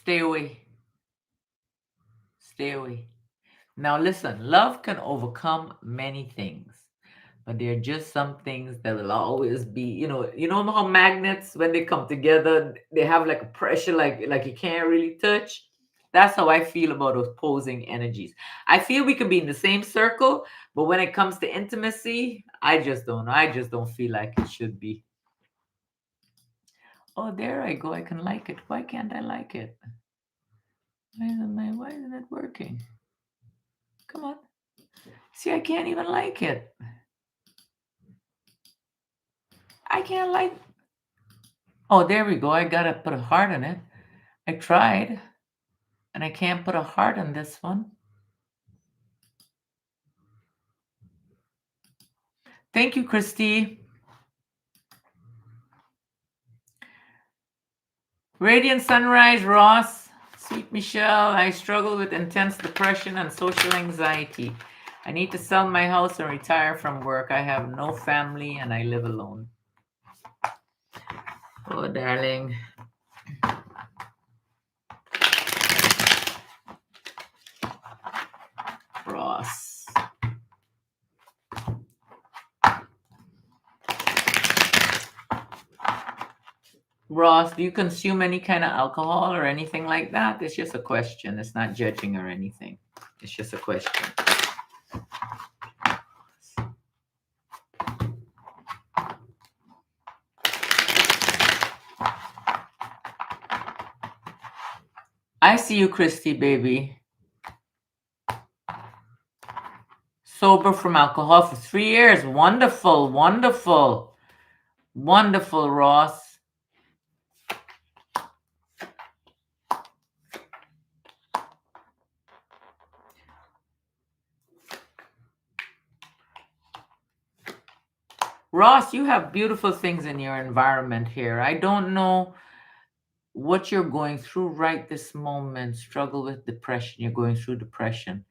Stay away. Stay away. Now, listen, love can overcome many things, but there are just some things that will always be, you know how magnets, when they come together, they have like a pressure, like you can't really touch. That's how I feel about opposing energies. I feel we could be in the same circle, but when it comes to intimacy, I just don't know. I just don't feel like it should be. Oh, there I go. I can like it. Why can't I like it? Why isn't it working? Come on. See, I can't even like it. I can't like. Oh, there we go. I gotta put a heart in it. I tried, and I can't put a heart on this one. Thank you, Christy. Radiant Sunrise, Ross. Sweet Michelle. I struggle with intense depression and social anxiety. I need to sell my house and retire from work. I have no family and I live alone. Oh, darling. Ross. Ross, do you consume any kind of alcohol or anything like that? It's just a question. It's not judging or anything. It's just a question. I see you, Christy, baby. Sober from alcohol for 3 years. Wonderful, wonderful, wonderful, Ross. Ross, you have beautiful things in your environment here. I don't know what you're going through right this moment. Struggle with depression. You're going through depression.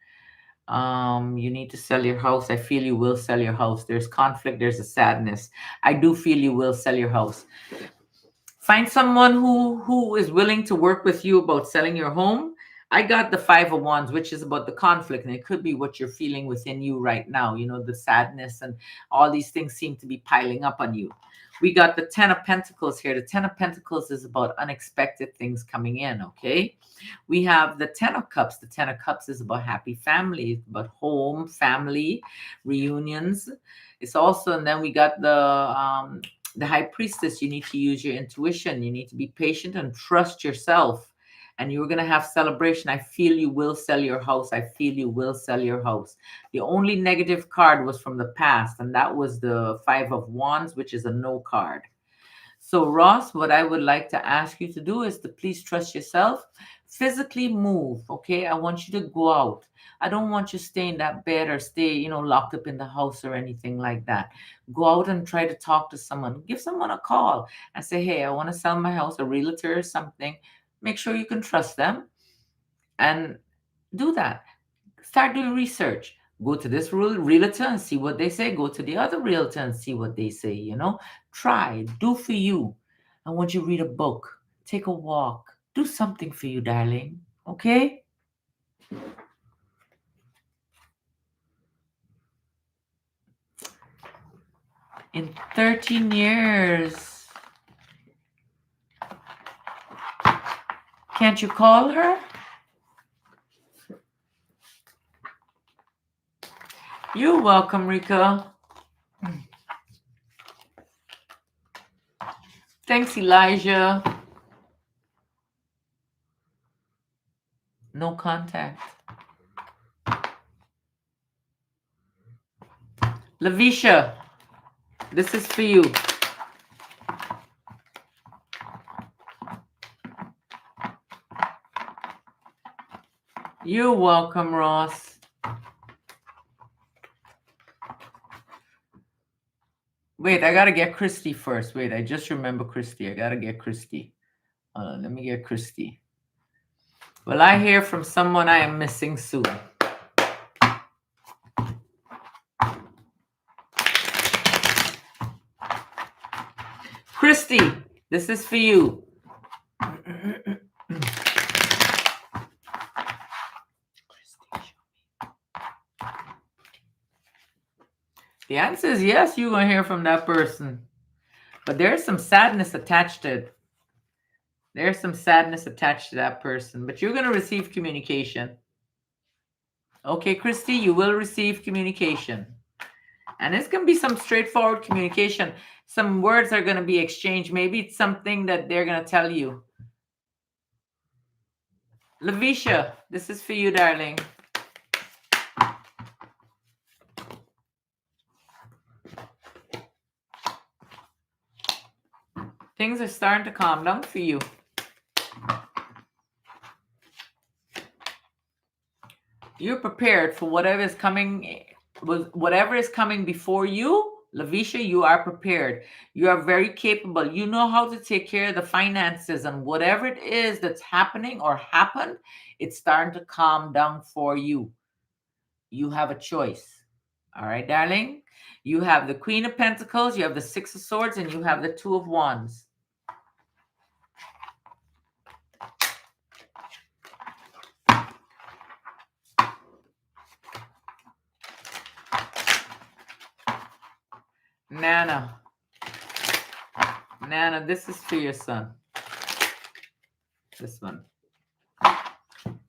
You need to sell your house. I feel you will sell your house. There's conflict, there's a sadness. I do feel you will sell your house. Find someone who is willing to work with you about selling your home. I got the 5 of Wands, which is about the conflict, and it could be what you're feeling within you right now. You know, the sadness and all these things seem to be piling up on you. We got the 10 of Pentacles here. The 10 of Pentacles is about unexpected things coming in. Okay, we have the 10 of Cups. The 10 of Cups is about happy families, about home, family, reunions. It's also, and then we got the High Priestess. You need to use your intuition. You need to be patient and trust yourself. And you're going to have celebration. I feel you will sell your house. I feel you will sell your house. The only negative card was from the past, and that was the 5 of Wands, which is a no card. So, Ross, what I would like to ask you to do is to please trust yourself. Physically move, okay? I want you to go out. I don't want you to stay in that bed or stay, locked up in the house or anything like that. Go out and try to talk to someone. Give someone a call and say, hey, I want to sell my house, a realtor or something. Make sure you can trust them and do that. Start doing research. Go to this realtor and see what they say. Go to the other realtor and see what they say. Try, do for you. I want you to read a book, take a walk, do something for you, darling. Okay? In 13 years. Can't you call her? You're welcome, Rika. Thanks, Elijah. No contact. Lavisha. This is for you. You're welcome, Ross. Wait, I gotta get Christy first. Wait, I just remember Christy. I gotta get Christy. Let me get Christy. Will I hear from someone I am missing soon? Christy, this is for you. The answer is yes, you're going to hear from that person. But there's some sadness attached to it. There's some sadness attached to that person. But you're going to receive communication. Okay, Christy, you will receive communication. And it's going to be some straightforward communication. Some words are going to be exchanged. Maybe it's something that they're going to tell you. Lavisha, this is for you, darling. Things are starting to calm down for you. You're prepared for whatever is coming before you. Lavisha, you are prepared. You are very capable. You know how to take care of the finances, and whatever it is that's happening or happened, it's starting to calm down for you. You have a choice. All right, darling? You have the Queen of Pentacles, you have the Six of Swords, and you have the Two of Wands. Nana, this is for your son. This one.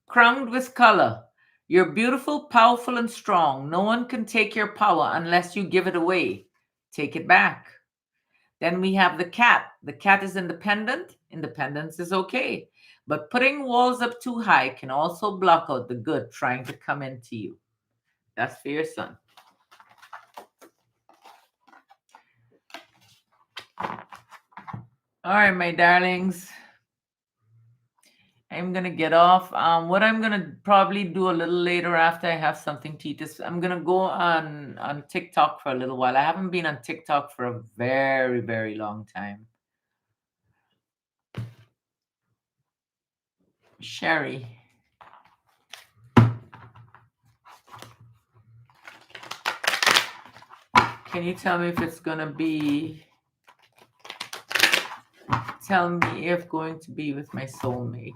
Crowned with color. You're beautiful, powerful, and strong. No one can take your power unless you give it away. Take it back. Then we have the cat. The cat is independent. Independence is okay. But putting walls up too high can also block out the good trying to come into you. That's for your son. All right, my darlings. I'm going to get off. What I'm going to probably do a little later after I have something to eat is I'm going to go on TikTok for a little while. I haven't been on TikTok for a very, very long time. Sherry. Can you tell me if it's going to be... Tell me if going to be with my soulmate.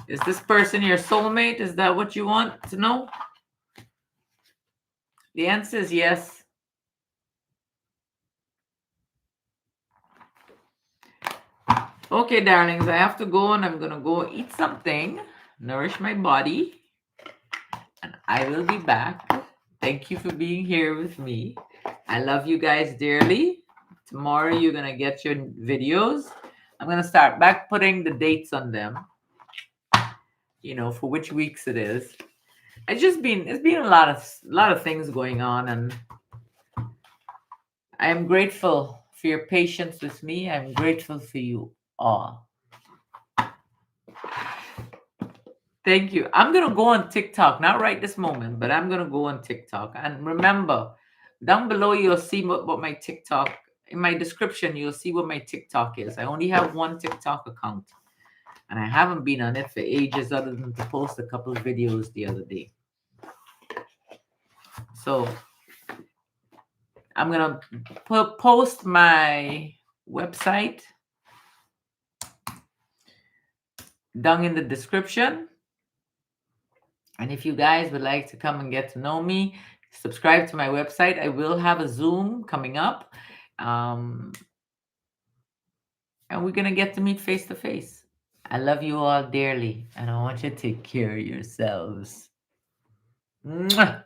Is this person your soulmate? Is that what you want to know? The answer is yes. Okay, darlings, I have to go and I'm going to go eat something, nourish my body, and I will be back. Thank you for being here with me. I love you guys dearly. Tomorrow you're going to get your videos. I'm going to start back putting the dates on them, you know, for which weeks it is. It's been a lot of things going on, and I am grateful for your patience with me. I'm grateful for you all. Thank you. I'm going to go on TikTok, not right this moment, but I'm going to go on TikTok. And remember, down below, you'll see what my TikTok, in my description, you'll see what my TikTok is. I only have one TikTok account, and I haven't been on it for ages other than to post a couple of videos the other day. So I'm going to post my website down in the description. And if you guys would like to come and get to know me, subscribe to my website. I will have a Zoom coming up. And we're going to get to meet face to face. I love you all dearly. And I want you to take care of yourselves. Mwah!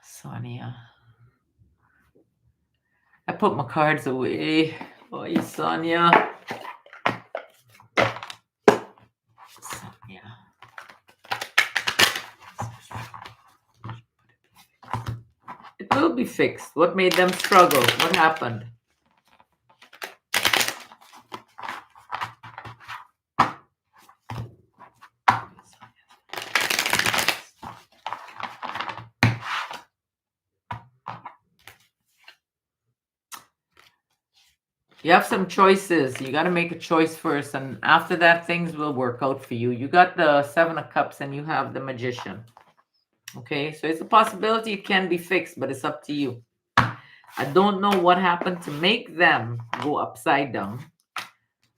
Sonia. I put my cards away. Oh, you, Sonia. will be fixed. What made them struggle? What happened? You have some choices. You got to make a choice first, and after that, things will work out for you. You got the Seven of Cups and you have the Magician. Okay, so it's a possibility it can be fixed, but it's up to you. I don't know what happened to make them go upside down.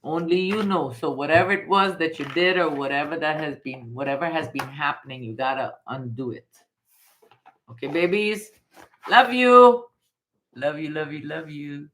Only you know. So whatever it was that you did or whatever has been happening, you gotta undo it. Okay, babies? Love you. Love you, love you, love you.